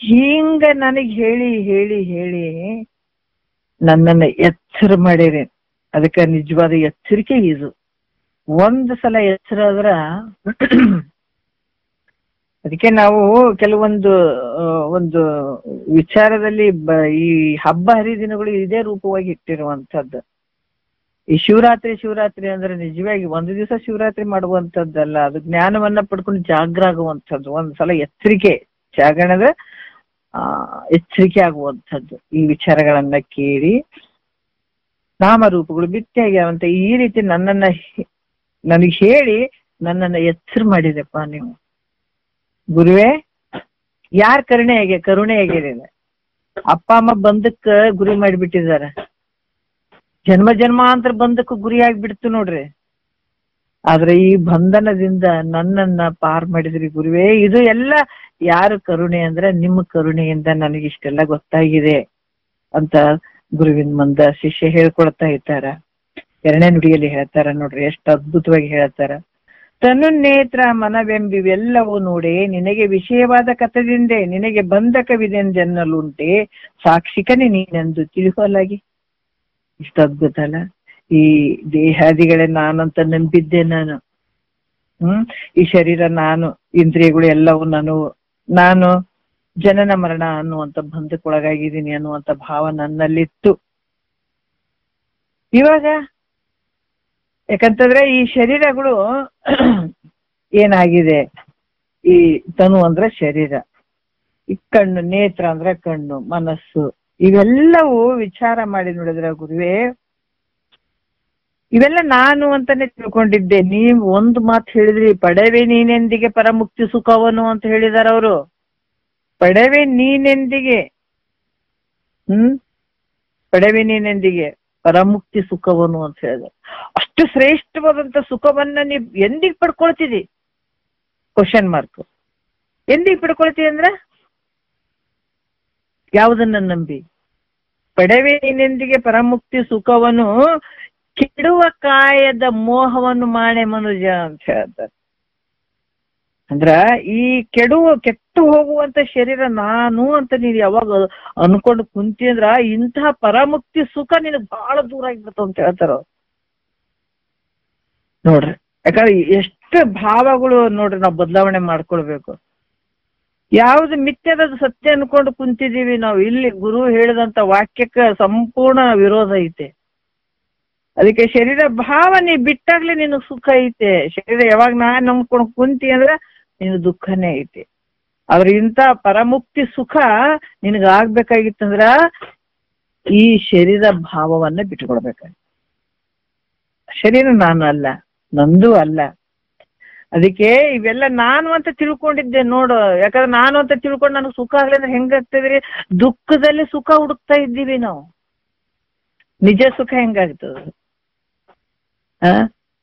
ಹಿಂಗ ನನಗ್ ಹೇಳಿ ಹೇಳಿ ಹೇಳಿ ನನ್ನನ್ನ ಎಚ್ಚರ ಮಾಡಿರಿ. ಅದಕ್ಕೆ ನಿಜವಾದ ಎಚ್ಚರಿಕೆ ಇದು. ಒಂದು ಸಲ ಎಚ್ಚರ ಆದ್ರ ಅದಕ್ಕೆ ನಾವು ಕೆಲವೊಂದು ಒಂದು ವಿಚಾರದಲ್ಲಿ ಈ ಹಬ್ಬ ಹರಿದಿನಗಳು ಇದೇ ರೂಪವಾಗಿ ಇಟ್ಟಿರುವಂತದ್ದು. ಈ ಶಿವರಾತ್ರಿ ಅಂದ್ರೆ ನಿಜವಾಗಿ ಒಂದು ದಿವಸ ಶಿವರಾತ್ರಿ ಮಾಡುವಂತದ್ದಲ್ಲ, ಅದು ಜ್ಞಾನವನ್ನ ಪಡ್ಕೊಂಡು ಜಾಗ್ರ ಆಗುವಂಥದ್ದು. ಒಂದ್ಸಲ ಎಚ್ಚರಿಕೆ, ಜಾಗರಣ ಅಂದ್ರೆ ಎಚ್ಚರಿಕೆ ಆಗುವಂಥದ್ದು. ಈ ವಿಚಾರಗಳನ್ನ ಕೇಳಿ ನಾಮರೂಪಗಳು ಮಿಥ್ಯಾಗ್ಯಾವಂತ ಈ ರೀತಿ ನನಗೆ ಹೇಳಿ ನನ್ನನ್ನ ಎಚ್ಚರ ಮಾಡಿದೆಪ್ಪ ನೀವು. ಗುರುವೇ, ಯಾರ ಕರುಣೆ ಆಗಿದೆ? ಅಪ್ಪ ಅಮ್ಮ ಬಂದಕ್ಕ ಗುರಿ ಮಾಡಿಬಿಟ್ಟಿದಾರ. ಜನ್ಮ ಜನ್ಮಾಂತರ ಬಂದಕ್ಕೂ ಗುರಿ ಆಗ್ಬಿಡ್ತು ನೋಡ್ರಿ. ಆದ್ರೆ ಈ ಬಂಧನದಿಂದ ನನ್ನನ್ನ ಪಾರ್ ಮಾಡಿದ್ರಿ ಗುರುವೇ. ಇದು ಎಲ್ಲ ಯಾರು ಕರುಣೆ ಅಂದ್ರೆ ನಿಮ್ಮ ಕರುಣೆಯಿಂದ ನನಗಿಷ್ಟೆಲ್ಲ ಗೊತ್ತಾಗಿದೆ ಅಂತ ಗುರುವಿನ ಮುಂದ ಶಿಷ್ಯ ಹೇಳ್ಕೊಳ್ತಾ ಇದ್ದಾರ. 2ನೇ ನುಡಿಯಲ್ಲಿ ಹೇಳ್ತಾರ ನೋಡ್ರಿ, ಎಷ್ಟು ಅದ್ಭುತವಾಗಿ ಹೇಳ್ತಾರ. ತನು ನೇತ್ರ ಮನವೆಂಬಿವೆಲ್ಲವೂ ನೋಡೆ, ನಿನಗೆ ವಿಷಯವಾದ ಕಥದಿಂದೆ ನಿನಗೆ ಬಂಧಕವಿದೆಂದೆನ್ನಲುಂಟೆ, ಸಾಕ್ಷಿಕನೇ ನೀನೆಂದು ತಿಳಿಸಲಾಗಿ. ಇಷ್ಟು ಅದ್ಭುತ ಅಲ್ಲ? ಈ ದೇಹಾದಿಗಳೇ ನಾನಂತ ನಂಬಿದ್ದೆ ನಾನು. ಈ ಶರೀರ ನಾನು, ಇಂದ್ರಿಯಗಳು ಎಲ್ಲವೂ ನಾನು ಜನನ ಮರಣ ಅನ್ನುವಂತ ಬಂಧಕ್ಕೊಳಗಾಗಿದ್ದೀನಿ ಅನ್ನುವಂತ ಭಾವ ನನ್ನಲ್ಲಿತ್ತು. ಇವಾಗ ಯಾಕಂತಂದ್ರೆ ಈ ಶರೀರಗಳು ಏನಾಗಿದೆ? ಈ ತನು ಅಂದ್ರೆ ಶರೀರ, ಈ ಕಣ್ಣು, ನೇತ್ರ ಅಂದ್ರೆ ಕಣ್ಣು, ಮನಸ್ಸು, ಇವೆಲ್ಲವೂ ವಿಚಾರ ಮಾಡಿ ನೋಡಿದ್ರೆ ಗುರುವೇ ಇವೆಲ್ಲ ನಾನು ಅಂತಾನೆ ತಿಳ್ಕೊಂಡಿದ್ದೆ. ನೀವು ಒಂದು ಮಾತು ಹೇಳಿದ್ರಿ, ಪಡೆವೆ ನೀನೆಂದಿಗೆ ಪರಮುಕ್ತಿ ಸುಖವನು ಅಂತ ಹೇಳಿದಾರ ಅವರು. ಪಡೆವೆ ನೀನೆಂದಿಗೆ, ಪಡೆವೆ ನೀನೆಂದಿಗೆ ಪರಮುಕ್ತಿ ಸುಖವನು ಅಂತ ಹೇಳಿದಾರೆ. ಅಷ್ಟು ಶ್ರೇಷ್ಠವಾದಂತ ಸುಖವನ್ನ ನೀವು ಎಂದಿಗೆ ಪಡ್ಕೊಳ್ತಿದಿ? Question mark. ಎಂದಿಗೆ ಪಡ್ಕೊಳ್ತೀವಿ ಅಂದ್ರ ಯಾವುದನ್ನ ನಂಬಿ? ಪಡೆವೆ ನೀನೆಂದಿಗೆ ಪರಮುಕ್ತಿ ಸುಖವನ್ನು ಕೆಡುವ ಕಾಯದ ಮೋಹವನ್ನು ಮಾಡೆ ಮನುಜ ಅಂತ ಹೇಳ್ತಾರೆ. ಅಂದ್ರ ಈ ಕೆಟ್ಟು ಹೋಗುವಂತ ಶರೀರ ನಾನು ಅಂತ ನೀನು ಯಾವಾಗ ಅನ್ಕೊಂಡು ಕುಂತಿ ಅಂದ್ರ ಇಂತಹ ಪರಮುಕ್ತಿ ಸುಖ ನಿನಗ್ ಬಹಳ ದೂರ ಆಗಿಬಿಡ್ತಾವ ಅಂತ ಹೇಳ್ತಾರ ನೋಡ್ರಿ. ಯಾಕಂದ್ರೆ ಎಷ್ಟು ಭಾವಗಳು ನೋಡ್ರಿ ನಾವು ಬದಲಾವಣೆ ಮಾಡ್ಕೊಳ್ಬೇಕು. ಯಾವ್ದು ಮಿಥ್ಯದ ಸತ್ಯ ಅನ್ಕೊಂಡು ಕುಂತಿದೀವಿ ನಾವು. ಇಲ್ಲಿ ಗುರು ಹೇಳಿದಂತ ವಾಕ್ಯಕ್ಕೆ ಸಂಪೂರ್ಣ ವಿರೋಧ ಐತೆ. ಅದಕ್ಕೆ ಶರೀರ ಭಾವ ನೀ ಬಿಟ್ಟಾಗ್ಲೇ ನಿನಗ್ ಸುಖ ಐತೆ. ಶರೀರ ಯಾವಾಗ ನಾನ್ ನಂಬ್ಕೊಂಡು ಕುಂತಿ ಅಂದ್ರ ನಿನ್ ದುಃಖನೇ ಐತಿ. ಆದ್ರೆ ಇಂಥ ಪರಮುಕ್ತಿ ಸುಖ ನಿನಗಾಗ್ಬೇಕಾಗಿತ್ತಂದ್ರ ಈ ಶರೀರ ಭಾವವನ್ನ ಬಿಟ್ಕೊಡ್ಬೇಕಾಗಿ. ಶರೀರ ನಾನು ಅಲ್ಲ, ನಂದು ಅಲ್ಲ. ಅದಕ್ಕೆ ಇವೆಲ್ಲ ನಾನು ಅಂತ ತಿಳ್ಕೊಂಡಿದ್ದೆ ನೋಡು. ಯಾಕಂದ್ರೆ ನಾನು ಅಂತ ತಿಳ್ಕೊಂಡು ನನಗೆ ಸುಖ ಆಗ್ಲಿ ಅಂದ್ರೆ ಹೆಂಗಾಗ್ತದ್ರಿ? ದುಃಖದಲ್ಲಿ ಸುಖ ಹುಡುಕ್ತಾ ಇದ್ದೀವಿ ನಾವು. ನಿಜ ಸುಖ ಹೆಂಗಾಗ್ತದ?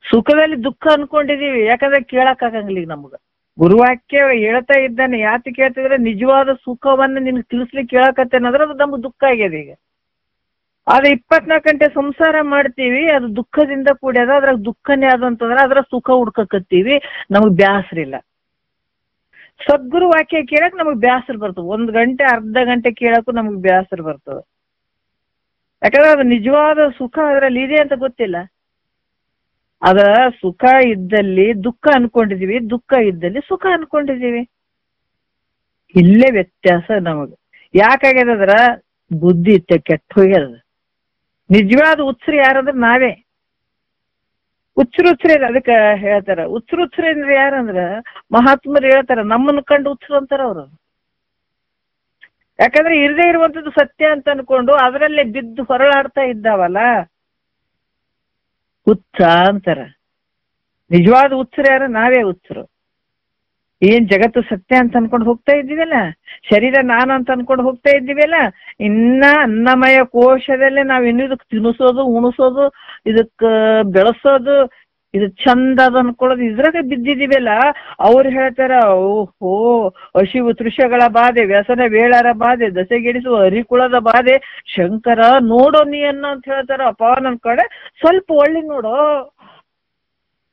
ಸುಖದಲ್ಲಿ ದುಃಖ ಅನ್ಕೊಂಡಿದೀವಿ. ಯಾಕಂದ್ರೆ ಕೇಳಕ್ ಆಗಂಗಿಲ್ಲ ಈಗ ನಮ್ಗ. ಗುರುವಾಕ್ಯ ಹೇಳ್ತಾ ಇದ್ದಾನೆ, ಯಾತಿ ಕೇಳ್ತಿದ್ರೆ ನಿಜವಾದ ಸುಖವನ್ನ ನಿನ್ಗೆ ತಿಳಿಸ್ಲಿಕ್ಕೆ ಕೇಳಕತ್ತೇನಂದ್ರೆ ಅದು ನಮ್ಗೆ ದುಃಖ ಆಗ್ಯದ ಈಗ. ಆದ್ರೆ 24 ಗಂಟೆ ಸಂಸಾರ ಮಾಡ್ತೀವಿ, ಅದು ದುಃಖದಿಂದ ಕೂಡ್ಯದ. ಅದ್ರಾಗ ದುಃಖನೇ ಆದಂತಂದ್ರೆ ಅದ್ರ ಸುಖ ಹುಡ್ಕಕತ್ತೀವಿ, ನಮಗ್ ಬ್ಯಾಸರ ಇಲ್ಲ. ಸದ್ಗುರು ವಾಕ್ಯ ಕೇಳಕ್ ನಮಗ್ ಬ್ಯಾಸರ ಬರ್ತದ. 1 ಗಂಟೆ ಅರ್ಧ ಗಂಟೆ ಕೇಳಕ್ಕೂ ನಮಗ್ ಬ್ಯಾಸರ ಬರ್ತದ. ಯಾಕಂದ್ರೆ ಅದು ನಿಜವಾದ ಸುಖ ಅದ್ರಲ್ಲಿ ಇದೆ ಅಂತ ಗೊತ್ತಿಲ್ಲ. ಅದ ಸುಖ ಇದ್ದಲ್ಲಿ ದುಃಖ ಅನ್ಕೊಂಡಿದೀವಿ, ದುಃಖ ಇದ್ದಲ್ಲಿ ಸುಖ ಅನ್ಕೊಂಡಿದೀವಿ. ಇಲ್ಲೇ ವ್ಯತ್ಯಾಸ ನಮಗ. ಯಾಕಾಗ್ಯದದ್ರ ಬುದ್ಧಿ ಕೆಟ್ಟ ಹೋಗ್ಯದ. ನಿಜವಾದ ಹುಚ್ಚರು ಯಾರಂದ್ರೆ ನಾವೇ. ಹುಚ್ಚರು ಅದಕ್ಕೆ ಹೇಳ್ತಾರ. ಹುಚ್ಚರು ಅಂದ್ರೆ ಯಾರಂದ್ರ ಮಹಾತ್ಮರು ಹೇಳ್ತಾರ, ನಮ್ಮನ್ನು ಕಂಡು ಹುಚ್ಚರು ಅಂತಾರ ಅವ್ರು. ಯಾಕಂದ್ರೆ ಇರದೇ ಇರುವಂತದ್ದು ಸತ್ಯ ಅಂತ ಅನ್ಕೊಂಡು ಅದರಲ್ಲೇ ಬಿದ್ದು ಹೊರಳಾಡ್ತಾ ಇದ್ದಾವಲ್ಲ, ಹುಚ್ಚ ಅಂತಾರ. ನಿಜವಾದ ಹುಚ್ಚರು ಯಾರು? ನಾವೇ ಹುಚ್ಚರು. ಏನ್ ಜಗತ್ತು ಸತ್ಯ ಅಂತ ಅನ್ಕೊಂಡು ಹೋಗ್ತಾ ಇದ್ದೀವಲ್ಲ, ಶರೀರ ನಾನು ಅಂತ ಅನ್ಕೊಂಡು ಹೋಗ್ತಾ ಇದ್ದೀವಲ್ಲ, ಇನ್ನ ಅನ್ನಮಯ ಕೋಶದಲ್ಲೇ ನಾವ್ ಇನ್ನು ಇದಕ್ ತಿನ್ನಿಸೋದು, ಉಣಿಸೋದು, ಇದಕ್ ಬೆಳೆಸೋದು, ಇದು ಚಂದ ಅದ ಅನ್ಕೊಳ್ಳೋದು ಇದ್ರಾಗ ಬಿದ್ದಿದ್ದೀವಲ್ಲ. ಅವ್ರು ಹೇಳ್ತಾರ, ಓಹೋ ಹಸಿವು ತೃಷಗಳ ಬಾಧೆ, ವ್ಯಸನ ವೇಳರ ಬಾಧೆ, ದಸೆಗೆಡಿಸುವ ಹರಿಕುಳದ ಬಾಧೆ, ಶಂಕರ ನೋಡೋ ನೀ ಅನ್ನ ಅಂತ ಹೇಳ್ತಾರ. ಅಪ್ಪ ನನ್ ಕಡೆ ಸ್ವಲ್ಪ ಒಳ್ಳೆ ನೋಡೋ.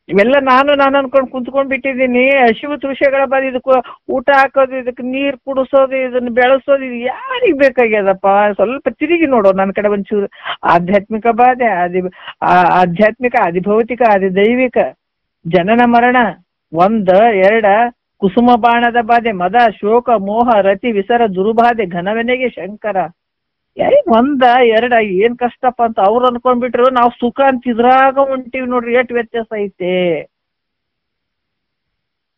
ಇವೆಲ್ಲ ನಾನು ಅನ್ಕೊಂಡು ಕುಂತ್ಕೊಂಡ್ ಬಿಟ್ಟಿದ್ದೀನಿ. ಹಸಿವು ತೃಷಗಳ ಬಾಧೆ, ಇದಕ್ಕೆ ಊಟ ಹಾಕೋದು, ಇದಕ್ಕೆ ನೀರ್ ಕುಡಿಸೋದು, ಇದನ್ನ ಬೆಳೆಸೋದು, ಇದು ಯಾರಿಗ್ ಬೇಕಾಗ್ಯದಪ್ಪ? ಸ್ವಲ್ಪ ತಿರುಗಿ ನೋಡೋ ನನ್ನ ಕಡೆ ಒಂಚೂರು. ಆಧ್ಯಾತ್ಮಿಕ ಬಾಧೆ, ಆಧ್ಯಾತ್ಮಿಕ, ಅಧಿಭೌತಿಕ, ಅಧಿದೈವಿಕ, ಜನನ ಮರಣ 1 2, ಕುಸುಮ ಬಾಣದ ಬಾಧೆ, ಮದ ಶೋಕ ಮೋಹ ರತಿ ವಿಸರ ದುರ್ಬಾಧೆ, ಘನವೆನೆಗೆ ಶಂಕರ. 1 2 ಏನ್ ಕಷ್ಟಪ್ಪ ಅಂತ ಅವ್ರು ಅನ್ಕೊಂಡ್ಬಿಟ್ರು. ನಾವು ಸುಖ ಅಂತ ಇದ್ರಾಗ ಹೊಂಟಿವಿ ನೋಡ್ರಿ. ಎಷ್ಟು ವ್ಯತ್ಯಾಸ ಐತೆ.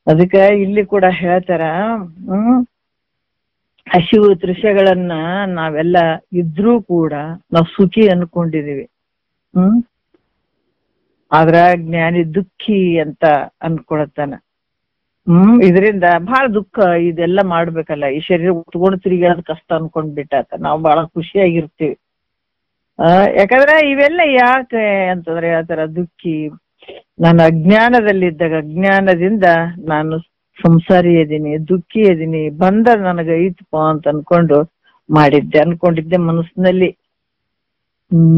ಅದಕ್ಕೆ ಇಲ್ಲಿ ಕೂಡ ಹೇಳ್ತಾರ, ಹಸಿವು ತೃಷಗಳನ್ನ ನಾವೆಲ್ಲ ಇದ್ರೂ ಕೂಡ ನಾವು ಸುಖಿ ಅನ್ಕೊಂಡಿದೀವಿ. ಆದ್ರ ಜ್ಞಾನಿ ದುಃಖಿ ಅಂತ ಅನ್ಕೊಳತ್ತಾನ. ಇದರಿಂದ ಬಹಳ ದುಃಖ. ಇದೆಲ್ಲ ಮಾಡ್ಬೇಕಲ್ಲ, ಈ ಶರೀರ ಉತ್ಕೊಂಡು ತಿರುಗಾದ ಕಷ್ಟ ಅನ್ಕೊಂಡ್ಬಿಟ್ಟಾತ. ನಾವು ಬಹಳ ಖುಷಿಯಾಗಿರ್ತೀವಿ. ಯಾಕಂದ್ರೆ ಇವೆಲ್ಲ ಯಾಕೆ ಅಂತಂದ್ರೆ ಹೇಳ್ತಾರ, ದುಃಖಿ ನಾನು ಅಜ್ಞಾನದಲ್ಲಿದ್ದಾಗ, ಅಜ್ಞಾನದಿಂದ ನಾನು ಸಂಸಾರಿ ಇದೀನಿ, ದುಃಖಿ ಇದೀನಿ, ಬಂದ ನನಗ ಐತಪ್ಪ ಅಂತ ಅನ್ಕೊಂಡಿದ್ದೆ ಮನಸ್ಸಿನಲ್ಲಿ.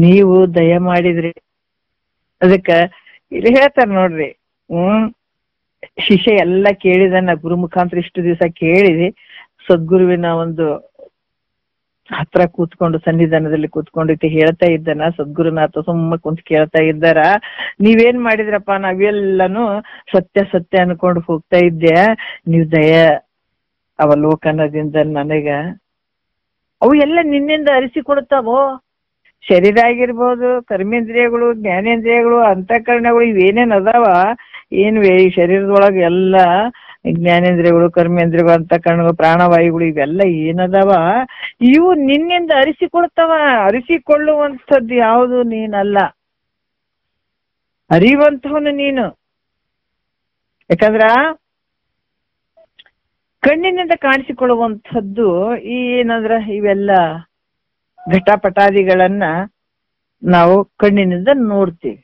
ನೀವು ದಯ ಮಾಡಿದ್ರಿ. ಅದಕ್ಕ ಇಲ್ಲಿ ಹೇಳ್ತಾರ ನೋಡ್ರಿ, ಶಿಷ್ಯ ಎಲ್ಲ ಕೇಳಿದನ್ನ ಗುರು ಮುಖಾಂತರ ಇಷ್ಟು ದಿವಸ ಕೇಳಿದೆ. ಸದ್ಗುರುವಿನ ಒಂದು ಹತ್ರ ಕೂತ್ಕೊಂಡು ಸನ್ನಿಧಾನದಲ್ಲಿ ಕೂತ್ಕೊಂಡಿಟ್ಟು ಹೇಳ್ತಾ ಇದ್ದಾನ. ಸದ್ಗುರುನಾಥ ಸುಮ್ಮ ಕುಂತ ಕೇಳ್ತಾ ಇದ್ದಾರ, ನೀವೇನ್ ಮಾಡಿದ್ರಪ್ಪ? ನಾವೆಲ್ಲನೂ ಸತ್ಯ ಸತ್ಯ ಅನ್ಕೊಂಡು ಹೋಗ್ತಾ ಇದ್ದೆ, ನೀವು ದಯ ಅವಲೋಕನದಿಂದ ನನಗ ಅವು ಎಲ್ಲ ನಿನ್ನಿಂದ ಅರಿಸಿಕೊಡ್ತಾವೋ. ಶರೀರ ಆಗಿರ್ಬೋದು, ಕರ್ಮೇಂದ್ರಿಯಗಳು, ಜ್ಞಾನೇಂದ್ರಿಯಗಳು, ಅಂತಃಕರಣಗಳು, ಇವೇನೇನ್ ಅದಾವ ಏನ್ವೇ ಈ ಶರೀರದೊಳಗೆ ಎಲ್ಲ ಜ್ಞಾನೇಂದ್ರಿಯಗಳು, ಕರ್ಮೇಂದ್ರಿಯಗಳು, ಅಂತಃಕರಣಗಳು, ಪ್ರಾಣವಾಯುಗಳು, ಇವೆಲ್ಲ ಏನದಾವ ಇವು ನಿನ್ನಿಂದ ಅರಿಸಿಕೊಳ್ತಾವ. ಅರಿಸಿಕೊಳ್ಳುವಂಥದ್ದು ಯಾವುದು ನೀನಲ್ಲ. ಅರಿಯುವಂತವನು ನೀನು. ಯಾಕಂದ್ರ ಕಣ್ಣಿನಿಂದ ಕಾಣಿಸಿಕೊಳ್ಳುವಂಥದ್ದು ಏನಂದ್ರ ಇವೆಲ್ಲ ಘಟಪಟಾದಿಗಳನ್ನ ನಾವು ಕಣ್ಣಿನಿಂದ ನೋಡ್ತೀವಿ.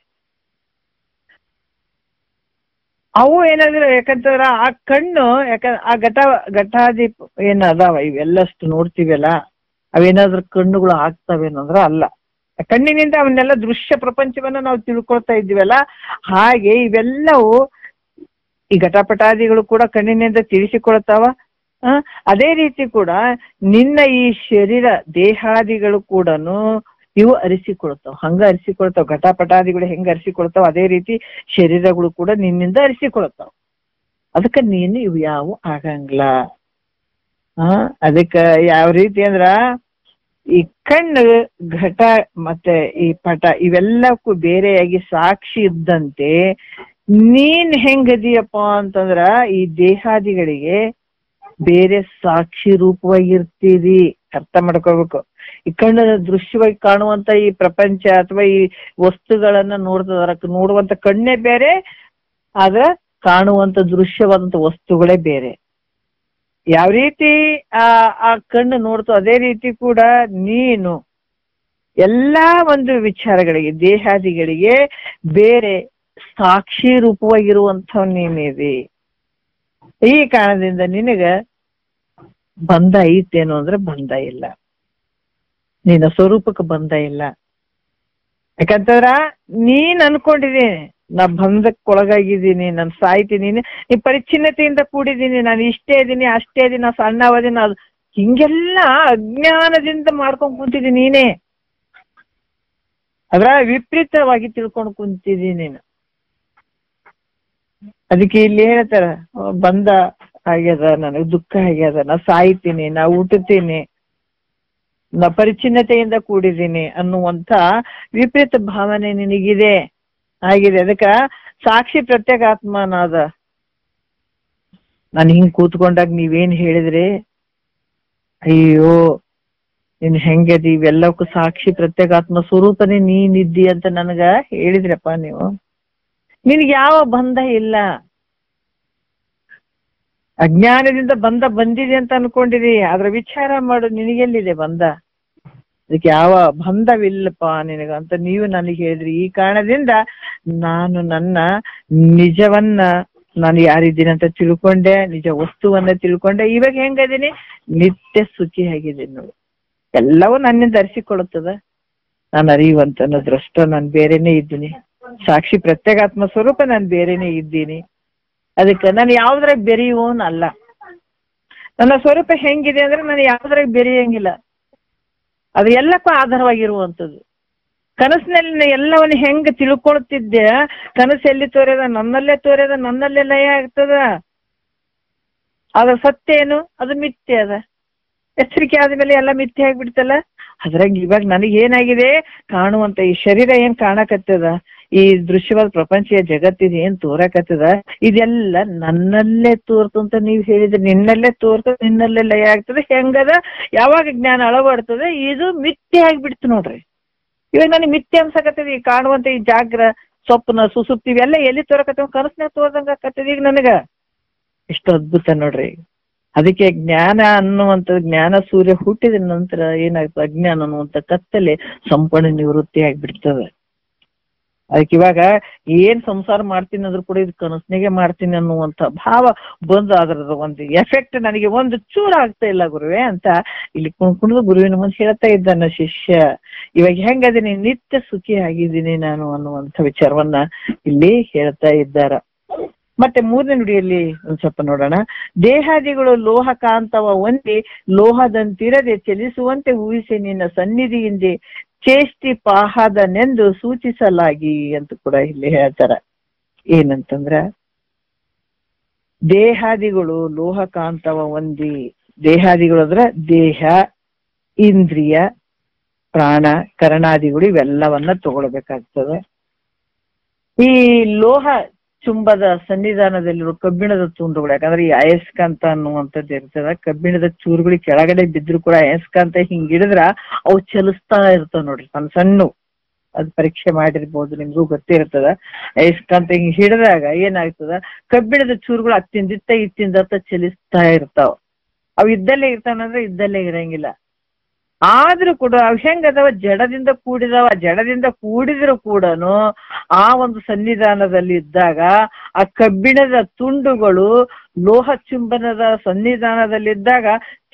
ಅವು ಏನಾದ್ರು ಯಾಕಂತಂದ್ರ ಆ ಕಣ್ಣು ಆ ಘಟಾದಿ ಏನ್ ಅದಾವ ಇವೆಲ್ಲಷ್ಟು ನೋಡ್ತೀವಲ್ಲ, ಅವೇನಾದ್ರೂ ಕಣ್ಣುಗಳು ಆಗ್ತಾವೇನಂದ್ರ ಅಲ್ಲ. ಕಣ್ಣಿನಿಂದ ಅವನ್ನೆಲ್ಲ ದೃಶ್ಯ ಪ್ರಪಂಚವನ್ನ ನಾವು ತಿಳ್ಕೊಳ್ತಾ ಇದ್ದೀವಲ್ಲ, ಹಾಗೆ ಇವೆಲ್ಲವೂ ಈ ಘಟಪಟಾದಿಗಳು ಕೂಡ ಕಣ್ಣಿನಿಂದ ತಿಳಿಸಿಕೊಳ್ತಾವ. ಅದೇ ರೀತಿ ಕೂಡ ನಿನ್ನ ಈ ಶರೀರ ದೇಹಾದಿಗಳು ಕೂಡ ಇವು ಅರಿಸಿಕೊಳ್ತಾವ. ಹಂಗ ಅರಿಸಿಕೊಳ್ತಾವ. ಘಟಪಟಾದಿಗಳು ಹೆಂಗ ಅರಿಸಿಕೊಳ್ತಾವ ಅದೇ ರೀತಿ ಶರೀರಗಳು ಕೂಡ ನಿನ್ನಿಂದ ಅರಿಸಿಕೊಳ್ತಾವ. ಅದಕ್ಕೆ ನೀನು ಇವು ಯಾವ ಆಗಂಗಿಲ್ಲ. ಅದಕ್ಕ ಯಾವ ರೀತಿ ಅಂದ್ರ ಈ ಕಣ್ಣು ಘಟ ಮತ್ತೆ ಈ ಪಟ ಇವೆಲ್ಲಕ್ಕೂ ಬೇರೆಯಾಗಿ ಸಾಕ್ಷಿ ಇದ್ದಂತೆ ನೀನ್ ಹೆಂಗದಿಯಪ್ಪ ಅಂತಂದ್ರ ಈ ದೇಹಾದಿಗಳಿಗೆ ಬೇರೆ ಸಾಕ್ಷಿ ರೂಪವಾಗಿರ್ತೀರಿ. ಅರ್ಥ ಮಾಡ್ಕೋಬೇಕು. ಈ ಕಣ್ಣು ದೃಶ್ಯವಾಗಿ ಕಾಣುವಂತ ಈ ಪ್ರಪಂಚ ಅಥವಾ ಈ ವಸ್ತುಗಳನ್ನ ನೋಡುವಂತ ಕಣ್ಣೇ ಬೇರೆ, ಆದ್ರ ಕಾಣುವಂತ ದೃಶ್ಯವಾದಂತ ವಸ್ತುಗಳೇ ಬೇರೆ. ಯಾವ ರೀತಿ ಆ ಕಣ್ಣು ನೋಡ್ತೋ ಅದೇ ರೀತಿ ಕೂಡ ನೀನು ಎಲ್ಲಾ ಒಂದು ವಿಚಾರಗಳಿಗೆ ದೇಹಾದಿಗಳಿಗೆ ಬೇರೆ ಸಾಕ್ಷಿ ರೂಪವಾಗಿರುವಂಥವ್ ನೀನಿದಿ. ಈ ಕಾರಣದಿಂದ ನಿನಗ ಬಂಧ ಐತೇನು ಅಂದ್ರೆ ಬಂಧ ಇಲ್ಲ. ನಿನ್ನ ಸ್ವರೂಪಕ್ಕೆ ಬಂಧ ಇಲ್ಲ. ಯಾಕಂತಂದ್ರ ನೀನ್ ಅನ್ಕೊಂಡಿದ್ದೀನಿ ನಾ ಬಂಧಕ್ಕೊಳಗಾಗಿದ್ದೀನಿ, ನಾನು ಸಾಯ್ತೀನಿ, ನೀ ಪರಿಚ್ಛಿನ್ನತೆಯಿಂದ ಕೂಡಿದ್ದೀನಿ, ನಾನು ಇಷ್ಟೇ ಇದೀನಿ ಅಷ್ಟೇ ಇದೀನಿ, ನಾ ಸಣ್ಣವದೀನಿ, ಅದು ಹಿಂಗೆಲ್ಲ ಅಜ್ಞಾನದಿಂದ ಮಾಡ್ಕೊಂಡ್ ಕುಂತಿದ್ದೀನಿ. ನೀನೇ ಅದ್ರ ವಿಪರೀತವಾಗಿ ತಿಳ್ಕೊಂಡು ಕುಂತಿದ್ದೀನಿ ನೀನು. ಅದಕ್ಕೆ ಇಲ್ಲಿ ಹೇಳ್ತಾರ ಬಂಧ ಆಗ್ಯದ, ನನಗ್ ದುಃಖ ಆಗ್ಯದ, ನಾ ಸಾಯ್ತೀನಿ, ನಾ ಹುಟ್ಟುತ್ತೀನಿ, ನಾ ಪರಿಚ್ಛಿನ್ನತೆಯಿಂದ ಕೂಡಿದ್ದೀನಿ ಅನ್ನುವಂಥ ವಿಪರೀತ ಭಾವನೆ ನಿನಗಿದೆ ಆಗಿದೆ. ಅದಕ್ಕ ಸಾಕ್ಷಿ ಪ್ರತ್ಯೇಕಾತ್ಮನಾದ ನಾನು ಹಿಂಗ್ ಕೂತ್ಕೊಂಡಾಗ ನೀವೇನ್ ಹೇಳಿದ್ರಿ, ಅಯ್ಯೋ ನೀನ್ ಹೆಂಗದಿ, ಇವೆಲ್ಲಕ್ಕೂ ಸಾಕ್ಷಿ ಪ್ರತ್ಯೇಕಾತ್ಮ ಸ್ವರೂಪನೇ ನೀನಿದ್ದಿ ಅಂತ ನನಗ ಹೇಳಿದ್ರಪ್ಪ ನೀವು. ನಿನ್ಗೆ ಯಾವ ಬಂಧ ಇಲ್ಲ. ಅಜ್ಞಾನದಿಂದ ಬಂಧ ಬಂದಿದೆ ಅಂತ ಅನ್ಕೊಂಡಿದಿ, ಅದ್ರ ವಿಚಾರ ಮಾಡು, ನಿನಗೆಲ್ಲಿದೆ ಬಂಧ? ಅದಕ್ಕೆ ಯಾವ ಬಂಧವಿಲ್ಲಪ್ಪ ನಿನಗಂತ ನೀವು ನನಗೆ ಹೇಳಿದ್ರಿ. ಈ ಕಾರಣದಿಂದ ನಾನು ನನ್ನ ನಿಜವನ್ನ ನಾನು ಯಾರಿದ್ದೀನಿ ಅಂತ ತಿಳ್ಕೊಂಡೆ, ನಿಜ ವಸ್ತುವನ್ನ ತಿಳ್ಕೊಂಡೆ. ಇವಾಗ ಹೆಂಗದೀನಿ, ನಿತ್ಯ ಸುಖಿಯಾಗಿದ್ದೀನಿ ನೋಡಿ. ಎಲ್ಲವೂ ನನ್ನಿಂದ ಅರಿಸಿಕೊಳ್ಳುತ್ತದ. ನಾನು ಅರಿಯುವಂತನ ದೃಷ್ಟ, ನಾನು ಬೇರೆನೇ ಇದ್ದೀನಿ. ಸಾಕ್ಷಿ ಪ್ರತ್ಯೇಕಾತ್ಮ ಸ್ವರೂಪ ನಾನು ಬೇರೆನೇ ಇದ್ದೀನಿ. ಅದಕ್ಕೆ ನಾನು ಯಾವ್ದ್ರಾಗ ಬೆರೆಯುವವನಲ್ಲ. ನನ್ನ ಸ್ವರೂಪ ಹೆಂಗಿದೆ ಅಂದ್ರೆ ನಾನು ಯಾವ್ದ್ರಾಗ ಬೆರೆಯಂಗಿಲ್ಲ. ಅದು ಎಲ್ಲಕ್ಕೂ ಆಧಾರವಾಗಿರುವಂಥದ್ದು. ಕನಸಿನಲ್ಲಿ ಎಲ್ಲವನ್ನ ಹೆಂಗ್ ತಿಳ್ಕೊಳ್ತಿದ್ದೆ, ಕನಸು ಎಲ್ಲಿ ತೋರ್ಯದ, ನನ್ನಲ್ಲೇ ತೋರ್ಯದ, ನನ್ನಲ್ಲೇ ಲಯ ಆಗ್ತದ. ಅದ್ರ ಸತ್ಯ ಏನು, ಅದು ಮಿಥ್ಯೆ ಅದ. ಎಚ್ಚರಿಕೆ ಆದ್ಮೇಲೆ ಎಲ್ಲ ಮಿಥ್ಯೆ ಆಗ್ಬಿಡ್ತಲ್ಲ. ಅದ್ರಾಗ ಇವಾಗ ನನಗೇನಾಗಿದೆ, ಕಾಣುವಂತ ಈ ಶರೀರ ಏನ್ ಕಾಣಕತ್ತದ, ಈ ದೃಶ್ಯವಾದ ಪ್ರಪಂಚ ಜಗತ್ತಿನ ಏನ್ ತೋರಕತ್ತದ, ಇದೆಲ್ಲ ನನ್ನಲ್ಲೇ ತೋರ್ತು ಅಂತ ನೀವ್ ಹೇಳಿದ್ರೆ, ನಿನ್ನಲ್ಲೇ ತೋರ್ತದೆ, ನಿನ್ನಲ್ಲೇ ಲಯ ಆಗ್ತದೆ. ಹೆಂಗದ, ಯಾವಾಗ ಜ್ಞಾನ ಅಳವಡ್ತದೆ, ಇದು ಮಿಥ್ಯೆ ಆಗ್ಬಿಡ್ತು ನೋಡ್ರಿ. ಇವಾಗ ನನಗೆ ಮಿಥ್ಯೆ ಅನ್ಸಕತ್ತದ. ಈ ಕಾಣುವಂತ ಈ ಜಾಗ್ರ ಸ್ವಪ್ನ ಸುಸುಪ್ತಿ ಇವೆಲ್ಲ ಎಲ್ಲಿ ತೋರಕತ್ತವ, ಕನಸ್ನಾಗ ತೋರ್ದಂಗ ಆಕತ್ತದ ಈಗ ನನಗ. ಎಷ್ಟು ಅದ್ಭುತ ನೋಡ್ರಿ. ಅದಕ್ಕೆ ಜ್ಞಾನ ಅನ್ನುವಂಥದ್ದು, ಜ್ಞಾನ ಸೂರ್ಯ ಹುಟ್ಟಿದ ನಂತರ ಏನಾಗ್ತದೆ, ಅಜ್ಞಾನ ಅನ್ನುವಂಥ ಕತ್ತಲೆ ಸಂಪೂರ್ಣ ನಿವೃತ್ತಿ ಆಗ್ಬಿಡ್ತದೆ. ಅದಕ್ಕೆ ಇವಾಗ ಏನ್ ಸಂಸಾರ ಮಾಡ್ತೀನಿ ಅಂದ್ರೂ ಕೂಡ ಇದು ಕನಸ್ನಿಗೆ ಮಾಡ್ತೀನಿ ಅನ್ನುವಂಥ ಭಾವ ಬಂದು ಅದ್ರದ ಒಂದು ಎಫೆಕ್ಟ್ ನನಗೆ ಒಂದು ಚೂರ ಆಗ್ತಾ ಇಲ್ಲ ಗುರುವೇ ಅಂತ ಇಲ್ಲಿ ಕುಣಿದು ಗುರುವಿನ ಮುಂದೆ ಹೇಳ್ತಾ ಇದ್ದಾನ ಶಿಷ್ಯ. ಇವಾಗ ಹೆಂಗದೀನಿ, ನಿತ್ಯ ಸುಖಿ ಆಗಿದ್ದೀನಿ ನಾನು ಅನ್ನುವಂಥ ವಿಚಾರವನ್ನ ಇಲ್ಲಿ ಹೇಳ್ತಾ ಇದ್ದಾರ. ಮತ್ತೆ ಮೂರನೇ ನುಡಿಯಲ್ಲಿ ಒಂದ್ ಸ್ವಲ್ಪ ನೋಡೋಣ. ದೇಹಾದಿಗಳು ಲೋಹ ಕಾಂತವ ಹೊಂದಿ ಲೋಹದಂತಿರದೆ ಚಲಿಸುವಂತೆ ಊಹಿಸಿ ನಿನ್ನ ಸನ್ನಿಧಿಯಿಂದ ಚೇಷ್ಟಿ ಪಾಹದನೆಂದು ಸೂಚಿಸಲಾಗಿ ಅಂತ ಕೂಡ ಇಲ್ಲಿ ಹೇಳ್ತಾರ. ಏನಂತಂದ್ರ ದೇಹಾದಿಗಳು ಲೋಹ ಕಾಂತವ ಹೊಂದಿ, ದೇಹಾದಿಗಳು ಅಂದ್ರ ದೇಹ, ಇಂದ್ರಿಯ, ಪ್ರಾಣ, ಕರಣಾದಿಗಳು ಇವೆಲ್ಲವನ್ನ ತಗೊಳ್ಬೇಕಾಗ್ತದೆ. ಈ ಲೋಹ ಚುಂಬದ ಸನ್ನಿಧಾನದಲ್ಲಿರುವ ಕಬ್ಬಿಣದ ತುಂಡುಗಳು, ಯಾಕಂದ್ರೆ ಈ ಅಯಸ್ಕಾಂತ ಅನ್ನುವಂಥದ್ದು ಇರ್ತದ. ಕಬ್ಬಿಣದ ಚೂರುಗಳು ಕೆಳಗಡೆ ಬಿದ್ರು ಕೂಡ ಅಯಸ್ಕಾಂತ ಹಿಂಗ್ ಹಿಡಿದ್ರ ಅವು ಚಲಿಸ್ತಾ ಇರ್ತಾವ ನೋಡ್ರಿ, ಸಣ್ಣ ಸಣ್ಣ. ಅದು ಪರೀಕ್ಷೆ ಮಾಡಿರ್ಬೋದು, ನಿಮ್ಗೂ ಗೊತ್ತಿರ್ತದ. ಇಷ್ಟಂತ ಹಿಂಗ್ ಹಿಡಿದಾಗ ಏನಾಗ್ತದ, ಕಬ್ಬಿಣದ ಚೂರುಗಳು ಇತ್ತಿಂದತ್ತ ಚಲಿಸ್ತಾ ಇರ್ತಾವ. ಅವು ಇದ್ದಲ್ಲೇ ಇರ್ತಾವಂದ್ರೆ ಇದ್ದಲ್ಲೇ ಇರಂಗಿಲ್ಲ. ಆದ್ರೂ ಕೂಡ ಅವ್ ಹೆಂಗದವ, ಜಡದಿಂದ ಕೂಡಿದ್ರು ಕೂಡ ಆ ಒಂದು ಸನ್ನಿಧಾನದಲ್ಲಿ ಇದ್ದಾಗ ಆ ಕಬ್ಬಿಣದ ತುಂಡುಗಳು ಲೋಹ ಚುಂಬನದ ಸನ್ನಿಧಾನದಲ್ಲಿದ್ದಾಗ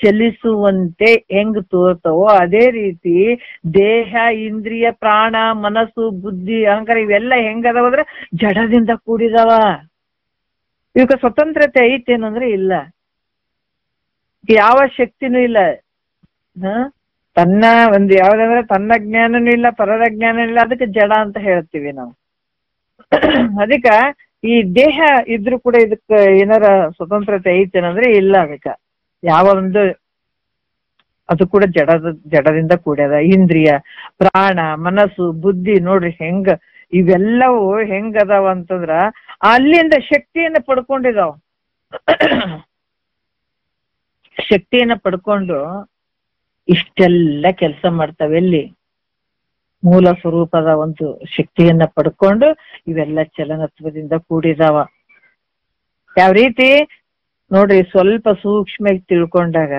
ಚಲಿಸುವಂತೆ ಹೆಂಗ್ ತೋರ್ತವೋ ಅದೇ ರೀತಿ ದೇಹ, ಇಂದ್ರಿಯ, ಪ್ರಾಣ, ಮನಸ್ಸು, ಬುದ್ಧಿ, ಅಹಂಕಾರ ಇವೆಲ್ಲ ಹೆಂಗದವಂದ್ರೆ ಜಡದಿಂದ ಕೂಡಿದವ. ಇವಕ್ಕೆ ಸ್ವತಂತ್ರತೆ ಐತೇನಂದ್ರೆ ಇಲ್ಲ, ಯಾವ ಶಕ್ತಿನೂ ಇಲ್ಲ. ತನ್ನ ಒಂದು ಯಾವ್ದಂದ್ರೆ ತನ್ನ ಜ್ಞಾನನೂ ಇಲ್ಲ, ಪರರ ಜ್ಞಾನ ಇಲ್ಲ, ಅದಕ್ಕೆ ಜಡ ಅಂತ ಹೇಳ್ತೀವಿ ನಾವು. ಅದಕ್ಕ ಈ ದೇಹ ಇದ್ರೂ ಕೂಡ ಇದಕ್ಕೆ ಏನಾರ ಸ್ವತಂತ್ರತೆ ಐತೇನಂದ್ರೆ ಇಲ್ಲ. ಅದಕ್ಕ ಯಾವ ಒಂದು ಅದು ಕೂಡ ಜಡದಿಂದ ಕೂಡ್ಯದ. ಇಂದ್ರಿಯ, ಪ್ರಾಣ, ಮನಸ್ಸು, ಬುದ್ಧಿ ನೋಡ್ರಿ ಇವೆಲ್ಲವೂ ಹೆಂಗದಾವ ಅಂತಂದ್ರ ಅಲ್ಲಿಂದ ಶಕ್ತಿಯನ್ನ ಪಡ್ಕೊಂಡಿದಾವ. ಶಕ್ತಿಯನ್ನ ಪಡ್ಕೊಂಡು ಇಷ್ಟೆಲ್ಲ ಕೆಲಸ ಮಾಡ್ತಾವೆ. ಎಲ್ಲಿ? ಮೂಲ ಸ್ವರೂಪದ ಒಂದು ಶಕ್ತಿಯನ್ನ ಪಡ್ಕೊಂಡು ಇವೆಲ್ಲ ಚಲನತ್ವದಿಂದ ಕೂಡಿದಾವ. ಯಾವ ರೀತಿ ನೋಡ್ರಿ, ಸ್ವಲ್ಪ ಸೂಕ್ಷ್ಮವಾಗಿ ತಿಳ್ಕೊಂಡಾಗ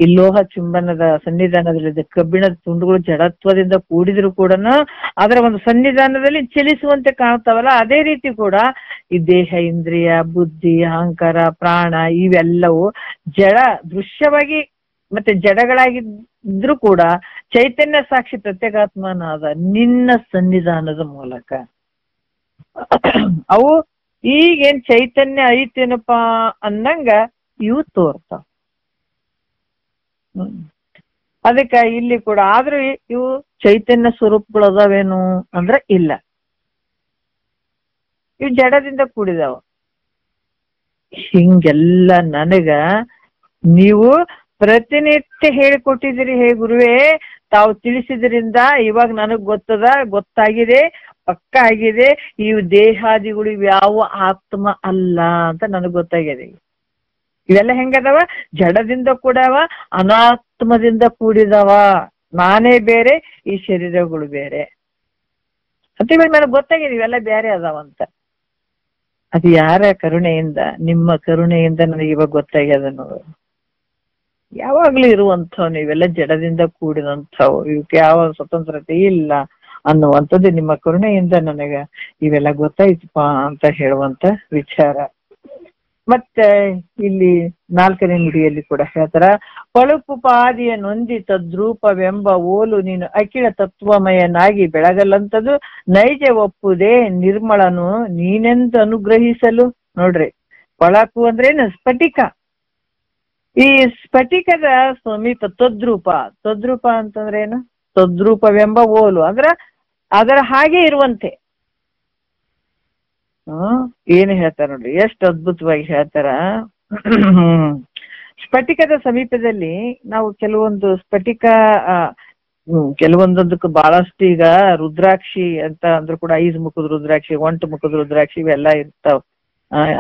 ಈ ಲೋಹ ಚುಂಬನದ ಸನ್ನಿಧಾನದಲ್ಲಿ ಕಬ್ಬಿಣದ ತುಂಡುಗಳು ಜಡತ್ವದಿಂದ ಕೂಡಿದ್ರು ಕೂಡ ಅದರ ಒಂದು ಸನ್ನಿಧಾನದಲ್ಲಿ ಚಲಿಸುವಂತೆ ಕಾಣ್ತಾವಲ್ಲ, ಅದೇ ರೀತಿ ಕೂಡ ಈ ದೇಹ, ಇಂದ್ರಿಯ, ಬುದ್ಧಿ, ಅಹಂಕಾರ, ಪ್ರಾಣ ಇವೆಲ್ಲವೂ ಜಡ ದೃಶ್ಯವಾಗಿ ಮತ್ತೆ ಜಡಗಳಾಗಿದ್ರು ಕೂಡ ಚೈತನ್ಯ ಸಾಕ್ಷಿ ಪ್ರತ್ಯೇಗಾತ್ಮನಾದ ನಿನ್ನ ಸನ್ನಿಧಾನದ ಮೂಲಕ ಅವು ಈಗೇನ್ ಚೈತನ್ಯ ಐತೇನಪ್ಪ ಅನ್ನಂಗ ಇವು ತೋರ್ತಾವ. ಅದಕ್ಕ ಇಲ್ಲಿ ಕೂಡ ಆದ್ರೂ ಇವು ಚೈತನ್ಯ ಸ್ವರೂಪಗಳು ಅದಾವೇನು ಅಂದ್ರೆ ಇಲ್ಲ, ಇವು ಜಡದಿಂದ ಕೂಡಿದಾವ. ಹಿಂಗೆಲ್ಲ ನನಗ ನೀವು ಪ್ರತಿನಿತ್ಯ ಹೇಳಿಕೊಟ್ಟಿದ್ದೀರಿ. ಹೇ ಗುರುವೇ, ತಾವು ತಿಳಿಸಿದ್ರಿಂದ ಇವಾಗ ನನಗ್ ಗೊತ್ತಾಗಿದೆ, ಪಕ್ಕ ಆಗಿದೆ. ಇವು ದೇಹಾದಿಗಳು ಇವ್ಯಾವ ಆತ್ಮ ಅಲ್ಲ ಅಂತ ನನಗ್ ಗೊತ್ತಾಗಿದೆ. ಇವೆಲ್ಲ ಹೆಂಗದವ? ಜಡದಿಂದ ಕೂಡವ, ಅನಾತ್ಮದಿಂದ ಕೂಡಿದವ. ನಾನೇ ಬೇರೆ, ಈ ಶರೀರಗಳು ಬೇರೆ ಅಂತ ಇವಾಗ ನನಗ್ ಗೊತ್ತಾಗಿದೆ. ಇವೆಲ್ಲ ಬೇರೆ ಅದಾವಂತ. ಅದು ಯಾರ ಕರುಣೆಯಿಂದ? ನಿಮ್ಮ ಕರುಣೆಯಿಂದ ನನಗೆ ಇವಾಗ ಗೊತ್ತಾಗ್ಯದ ನೋಡು. ಯಾವಾಗ್ಲೂ ಇರುವಂಥವ್ ನೀವೆಲ್ಲ ಜಡದಿಂದ ಕೂಡಿದಂಥವು, ಇವಕ್ಕೆ ಯಾವ ಸ್ವತಂತ್ರತೆ ಇಲ್ಲ ಅನ್ನುವಂಥದ್ದು ನಿಮ್ಮ ಕರುಣೆಯಿಂದ ನನಗ ಇವೆಲ್ಲ ಗೊತ್ತಾಯ್ತಪ್ಪ ಅಂತ ಹೇಳುವಂತ ವಿಚಾರ. ಮತ್ತೆ ಇಲ್ಲಿ 4ನೇ ನುಡಿಯಲ್ಲಿ ಕೂಡ ಹೇಳ್ತಾರ, ಪಳುಪು ಪಾದಿಯ ನೊಂದಿ ತದ್ರೂಪವೆಂಬ ಓಲು ನೀನು ಅಖಿಳ ತತ್ವಮಯನಾಗಿ ಬೆಳಗಲ್ಲಂಥದ್ದು ನೈಜ ಒಪ್ಪುದೇ ನಿರ್ಮಳನು ನೀನೆಂದು ಅನುಗ್ರಹಿಸಲು. ನೋಡ್ರಿ, ಪಳಪು ಅಂದ್ರೇನು? ಸ್ಫಟಿಕ. ಈ ಸ್ಫಟಿಕದ ಸಮೀಪ ತದ್ರೂಪ ಅಂತಂದ್ರೆ ಏನು? ತದ್ರೂಪವೆಂಬ ಓಲು ಅಂದ್ರ ಅದರ ಹಾಗೆ ಇರುವಂತೆ. ಏನು ಹೇಳ್ತಾರ ನೋಡ್ರಿ, ಎಷ್ಟು ಅದ್ಭುತವಾಗಿ ಹೇಳ್ತಾರ. ಸ್ಫಟಿಕದ ಸಮೀಪದಲ್ಲಿ ನಾವು ಕೆಲವೊಂದು ಸ್ಫಟಿಕ ಕೆಲವೊಂದೊಂದಕ್ಕೆ ಬಹಳಷ್ಟು ಈಗ ರುದ್ರಾಕ್ಷಿ ಅಂತ ಅಂದ್ರೂ ಕೂಡ 5 ಮುಖದ ರುದ್ರಾಕ್ಷಿ, 1 ಮುಖದ ರುದ್ರಾಕ್ಷಿ ಇವೆಲ್ಲ ಇರ್ತಾವ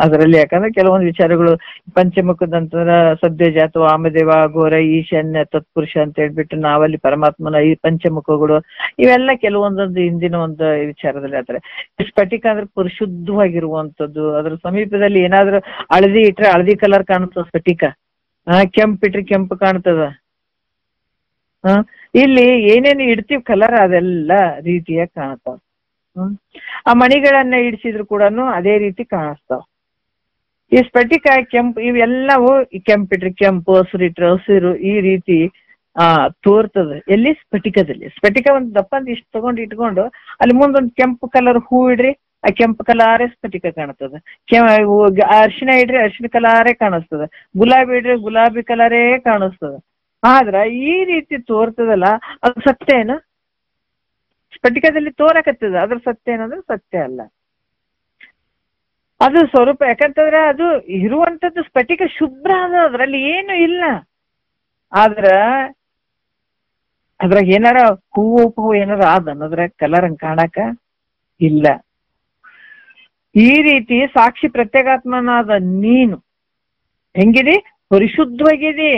ಅದರಲ್ಲಿ. ಯಾಕಂದ್ರೆ ಕೆಲವೊಂದು ವಿಚಾರಗಳು ಪಂಚಮುಖದಂತರ ಸದ್ಯಜಾತ, ವಾಮದೇವ, ಘೋರ, ಈಶಾನ್ಯ, ತತ್ಪುರುಷ ಅಂತ ಹೇಳ್ಬಿಟ್ಟು ನಾವಲ್ಲಿ ಪರಮಾತ್ಮನ ಈ ಪಂಚಮುಖಗಳು ಇವೆಲ್ಲ ಕೆಲವೊಂದೊಂದು ಹಿಂದಿನ ಒಂದು ವಿಚಾರದಲ್ಲಿ ಹೇಳ್ತಾರೆ. ಸ್ಫಟಿಕ ಅಂದ್ರೆ ಪರಿಶುದ್ಧವಾಗಿರುವಂಥದ್ದು. ಅದ್ರ ಸಮೀಪದಲ್ಲಿ ಏನಾದ್ರೂ ಹಳದಿ ಇಟ್ರೆ ಹಳದಿ ಕಲರ್ ಕಾಣುತ್ತದ ಸ್ಫಟಿಕ, ಕೆಂಪಿಟ್ರೆ ಕೆಂಪು ಕಾಣ್ತದ. ಇಲ್ಲಿ ಏನೇನು ಇಡ್ತೀವಿ ಕಲರ್ ಅದೆಲ್ಲ ರೀತಿಯಾಗಿ ಕಾಣ್ತಾವ. ಆ ಮಣಿಗಳನ್ನ ಇಡಿಸಿದ್ರು ಕೂಡ ಅದೇ ರೀತಿ ಕಾಣಿಸ್ತಾವ. ಈ ಸ್ಫಟಿಕ, ಕೆಂಪು ಇವೆಲ್ಲವೂ ಕೆಂಪಿಟ್ರೆ ಕೆಂಪು, ಹಸಿರಿಟ್ರೆ ಹಸಿರು ಈ ರೀತಿ ತೋರ್ತದ. ಎಲ್ಲಿ? ಸ್ಫಟಿಕದಲ್ಲಿ. ಸ್ಫಟಿಕ ಒಂದು ದಪ್ಪ ಅಂತ ಇಷ್ಟು ತಗೊಂಡು ಇಟ್ಕೊಂಡು ಅಲ್ಲಿ ಮುಂದೊಂದು ಕೆಂಪು ಕಲರ್ ಹೂ ಇಡ್ರಿ, ಆ ಕೆಂಪು ಕಲಾರೇ ಸ್ಫಟಿಕ ಕಾಣ್ತದ. ಅರಿಶಿನ ಇಡ್ರಿ ಅರಿಶಿನ ಕಲಾರೇ ಕಾಣಿಸ್ತದ. ಗುಲಾಬಿ ಇಡ್ರಿ ಗುಲಾಬಿ ಕಲರೇ ಕಾಣಿಸ್ತದ. ಆದ್ರ ಈ ರೀತಿ ತೋರ್ತದಲ್ಲ, ಅದು ಸತ್ಯ ಏನು? ಸ್ಫಟಿಕದಲ್ಲಿ ತೋರಕತ್ತದ, ಅದ್ರ ಸತ್ಯ ಏನಂದ್ರೆ ಸತ್ಯ ಅಲ್ಲ. ಅದು ಸ್ವರೂಪ. ಯಾಕಂತಂದ್ರೆ ಅದು ಇರುವಂತದ್ದು ಸ್ಫಟಿಕ ಶುಭ್ರ ಅದ, ಅದ್ರಲ್ಲಿ ಏನು ಇಲ್ಲ. ಆದ್ರ ಅದ್ರಾಗ ಏನಾರ ಹೂವು ಏನಾರ ಆದ ಅನ್ನೋದ್ರಾಗ ಕಲರ್ ಹಂಗ್ ಕಾಣಕ ಇಲ್ಲ. ಈ ರೀತಿ ಸಾಕ್ಷಿ ಪ್ರತ್ಯೇಗಾತ್ಮನಾದ ನೀನು ಹೆಂಗಿದಿ? ಪರಿಶುದ್ಧವಾಗಿದಿ.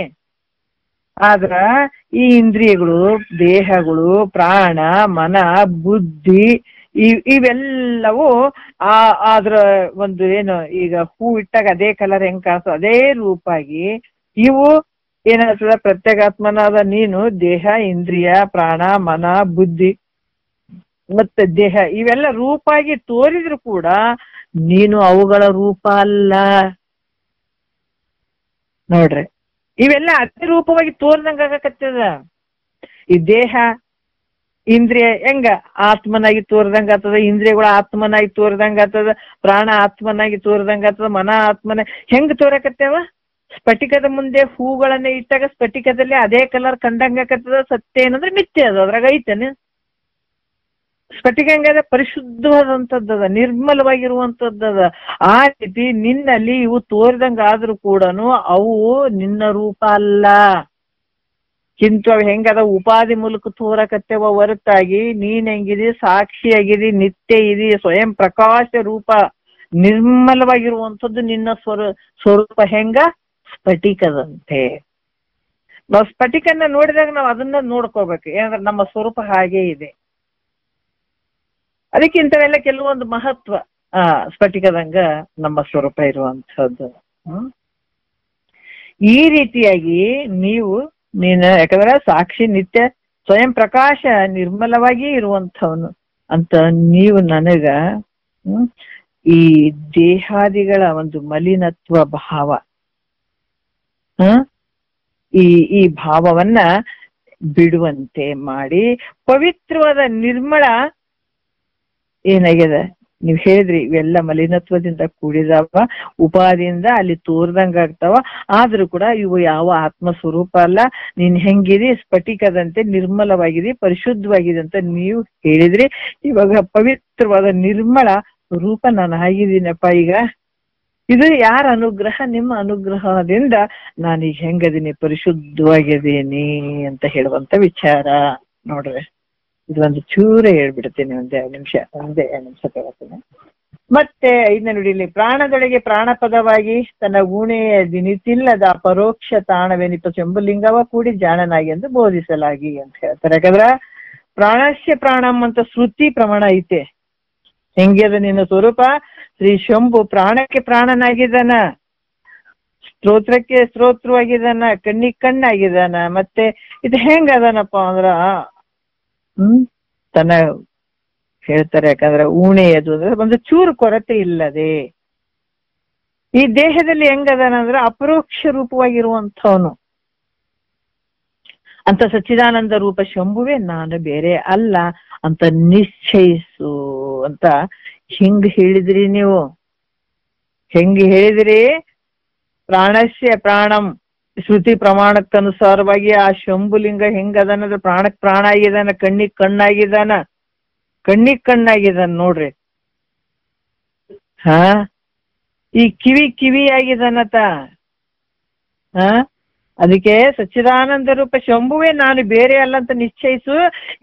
ಆದ್ರ ಈ ಇಂದ್ರಿಯಗಳು, ದೇಹಗಳು, ಪ್ರಾಣ, ಮನ, ಬುದ್ಧಿ ಇವೆಲ್ಲವೂ ಅದ್ರ ಒಂದು ಏನು ಈಗ ಹೂ ಇಟ್ಟಾಗ ಅದೇ ಕಲರ್ ಹೆಂಗ್ ಕಾಣಿಸ್ತೋ ಅದೇ ರೂಪಾಗಿ ಇವು ಏನಾಗ್ತದ, ಪ್ರತ್ಯೇಗಾತ್ಮನಾದ ನೀನು ದೇಹ, ಇಂದ್ರಿಯ, ಪ್ರಾಣ, ಮನ, ಬುದ್ಧಿ ಮತ್ತೆ ದೇಹ ಇವೆಲ್ಲ ರೂಪಾಗಿ ತೋರಿದ್ರು ಕೂಡ ನೀನು ಅವುಗಳ ರೂಪ ಅಲ್ಲ ನೋಡ್ರಿ. ಇವೆಲ್ಲ ಅತಿ ರೂಪವಾಗಿ ತೋರ್ದಂಗ ಆಗಕತ್ತದ. ಈ ದೇಹ ಇಂದ್ರಿಯ ಹೆಂಗ ಆತ್ಮನಾಗಿ ತೋರ್ದಂಗ ಆಗ್ತದ, ಇಂದ್ರಿಯಗಳು ಆತ್ಮನಾಗಿ ತೋರ್ದಂಗ ಆಗ್ತದ, ಪ್ರಾಣ ಆತ್ಮನಾಗಿ ತೋರ್ದಂಗ ಆಗ್ತದ, ಮನ ಆತ್ಮನ ಹೆಂಗ್ ತೋರಕತ್ತೇವ? ಸ್ಫಟಿಕದ ಮುಂದೆ ಹೂಗಳನ್ನ ಇಟ್ಟಾಗ ಸ್ಫಟಿಕದಲ್ಲಿ ಅದೇ ಕಲರ್ ಕಂಡಂಗ ಆಕತ್ತದ. ಸತ್ಯ ಏನಂದ್ರೆ ಮಿಥ್ಯೆ ಅದು, ಅದ್ರಾಗ ಐತೇನೆ. ಸ್ಫಟಿಕ ಹೆಂಗದ? ಪರಿಶುದ್ಧವಾದಂಥದ್ದದ, ನಿರ್ಮಲವಾಗಿರುವಂಥದ್ದದ. ಆ ರೀತಿ ನಿನ್ನಲ್ಲಿ ಇವು ತೋರಿದಂಗ ಆದ್ರೂ ಕೂಡ ಅವು ನಿನ್ನ ರೂಪ ಅಲ್ಲ. ಕಿಂತು ಅವು ಹೆಂಗದ ಉಪಾಧಿ ಮೂಲಕ ತೋರಕತ್ತೇವ ಹೊರತಾಗಿ ನೀನ್ ಹೆಂಗಿದಿ, ಸಾಕ್ಷಿಯಾಗಿದಿ, ನಿತ್ಯ ಇದಿ, ಸ್ವಯಂ ಪ್ರಕಾಶ ರೂಪ ನಿರ್ಮಲವಾಗಿರುವಂಥದ್ದು ನಿನ್ನ ಸ್ವರೂಪ ಹೆಂಗ? ಸ್ಫಟಿಕದಂತೆ. ನಾವು ಸ್ಫಟಿಕನ್ನ ನೋಡಿದಾಗ ನಾವು ಅದನ್ನ ನೋಡ್ಕೋಬೇಕು, ಏನಂದ್ರೆ ನಮ್ಮ ಸ್ವರೂಪ ಹಾಗೇ ಇದೆ. ಅದಕ್ಕಿಂತವೆಲ್ಲ ಕೆಲವೊಂದು ಮಹತ್ವ ಸ್ಫಟಿಕದಂಗ ನಮ್ಮ ಸ್ವರೂಪ ಇರುವಂಥದ್ದು. ಈ ರೀತಿಯಾಗಿ ನೀನು ಯಾಕಂದ್ರೆ ಸಾಕ್ಷಿ ನಿತ್ಯ ಸ್ವಯಂ ಪ್ರಕಾಶ ನಿರ್ಮಲವಾಗಿ ಇರುವಂಥವನು ಅಂತ ನೀವು ನನಗ ಈ ದೇಹಾದಿಗಳ ಒಂದು ಮಲಿನತ್ವ ಭಾವ, ಈ ಭಾವವನ್ನ ಬಿಡುವಂತೆ ಮಾಡಿ ಪವಿತ್ರವಾದ ನಿರ್ಮಲ ಏನಾಗ್ಯದ, ನೀವ್ ಹೇಳಿದ್ರಿ ಇವೆಲ್ಲ ಮಲಿನತ್ವದಿಂದ ಕೂಡಿದಾವ, ಉಪಾದಿಯಿಂದ ಅಲ್ಲಿ ತೋರ್ದಂಗ ಆಗ್ತಾವ. ಆದ್ರೂ ಕೂಡ ಇವು ಯಾವ ಆತ್ಮ ಸ್ವರೂಪ ಅಲ್ಲ. ನೀನ್ ಹೆಂಗಿದಿ, ಸ್ಫಟಿಕದಂತೆ ನಿರ್ಮಲವಾಗಿದೆ, ಪರಿಶುದ್ಧವಾಗಿದೆ ಅಂತ ನೀವು ಹೇಳಿದ್ರಿ. ಇವಾಗ ಪವಿತ್ರವಾದ ನಿರ್ಮಲ ರೂಪ ನಾನು ಆಗಿದ್ದೀನಪ್ಪ. ಈಗ ಇದು ಯಾರ ಅನುಗ್ರಹ? ನಿಮ್ಮ ಅನುಗ್ರಹದಿಂದ ನಾನೀಗ ಹೆಂಗದೀನಿ, ಪರಿಶುದ್ಧವಾಗಿದ್ದೀನಿ ಅಂತ ಹೇಳುವಂತ ವಿಚಾರ ನೋಡ್ರಿ. ಇದೊಂದು ಚೂರ ಹೇಳ್ಬಿಡ್ತೀನಿ, ಒಂದೇ ನಿಮಿಷ ತಗೋತೀನಿ. ಮತ್ತೆ 5ನೇ ನುಡಿಯಲ್ಲಿ ಪ್ರಾಣದೊಳಗೆ ಪ್ರಾಣ ಪದವಾಗಿ ತನ್ನ ಗುಣೆಯ ದಿನಿತಿಲ್ಲದ ಪರೋಕ್ಷ ತಾಣವೆನಿಪ ಚೆಂಬುಲಿಂಗವ ಕೂಡಿ ಜಾಣನಾಗಿ ಎಂದು ಬೋಧಿಸಲಾಗಿ ಅಂತ ಹೇಳ್ತಾರೆ. ಯಾಕಂದ್ರ ಪ್ರಾಣಸ್ಯ ಪ್ರಾಣಂ ಅಂತ ಶ್ರುತಿ ಪ್ರಮಾಣ ಐತೆ. ಹೆಂಗೆ ಅದ ನಿನ್ನ ಸ್ವರೂಪ? ಶ್ರೀ ಶಂಭು ಪ್ರಾಣಕ್ಕೆ ಪ್ರಾಣನಾಗಿದ್ದಾನ, ಸ್ತೋತ್ರಕ್ಕೆ ಸ್ತೋತ್ರವಾಗಿದ್ದಾನ, ಕಣ್ಣಿಗೆ ಕಣ್ಣಾಗಿದ್ದಾನ. ಮತ್ತೆ ಇದು ಹೆಂಗ ಅದನಪ್ಪ ಅಂದ್ರ ತನ್ನ ಹೇಳ್ತಾರೆ, ಯಾಕಂದ್ರೆ ಊಣೆಯದು ಅಂದ್ರೆ ಒಂದು ಚೂರು ಕೊರತೆ ಇಲ್ಲದೆ ಈ ದೇಹದಲ್ಲಿ ಹೆಂಗದನಂದ್ರ ಅಪರೋಕ್ಷ ರೂಪವಾಗಿರುವಂಥವನು ಅಂತ ಸಚ್ಚಿದಾನಂದ ರೂಪ ಶಂಭುವೆ, ನಾನು ಬೇರೆ ಅಲ್ಲ ಅಂತ ನಿಶ್ಚಯಿಸು ಅಂತ ಹಿಂಗ್ ಹೇಳಿದ್ರಿ ನೀವು. ಹೆಂಗ್ ಹೇಳಿದ್ರಿ? ಪ್ರಾಣಸ್ಯ ಪ್ರಾಣಂ ಶ್ರುತಿ ಪ್ರಮಾಣಕ್ಕನುಸಾರವಾಗಿ ಆ ಶಂಭುಲಿಂಗ ಹೆಂಗದನಂದ್ರೆ ಪ್ರಾಣಕ್ ಪ್ರಾಣ ಆಗಿದಾನ, ಕಣ್ಣಿಗೆ ಕಣ್ಣಾಗಿದಾನ ನೋಡ್ರಿ. ಈ ಕಿವಿ ಆಗಿದಾನತ. ಅದಕ್ಕೆ ಸಚ್ಚಿದಾನಂದ ರೂಪ ಶಂಭುವೆ ನಾನು ಬೇರೆ ಅಲ್ಲ ಅಂತ ನಿಶ್ಚಯಿಸು.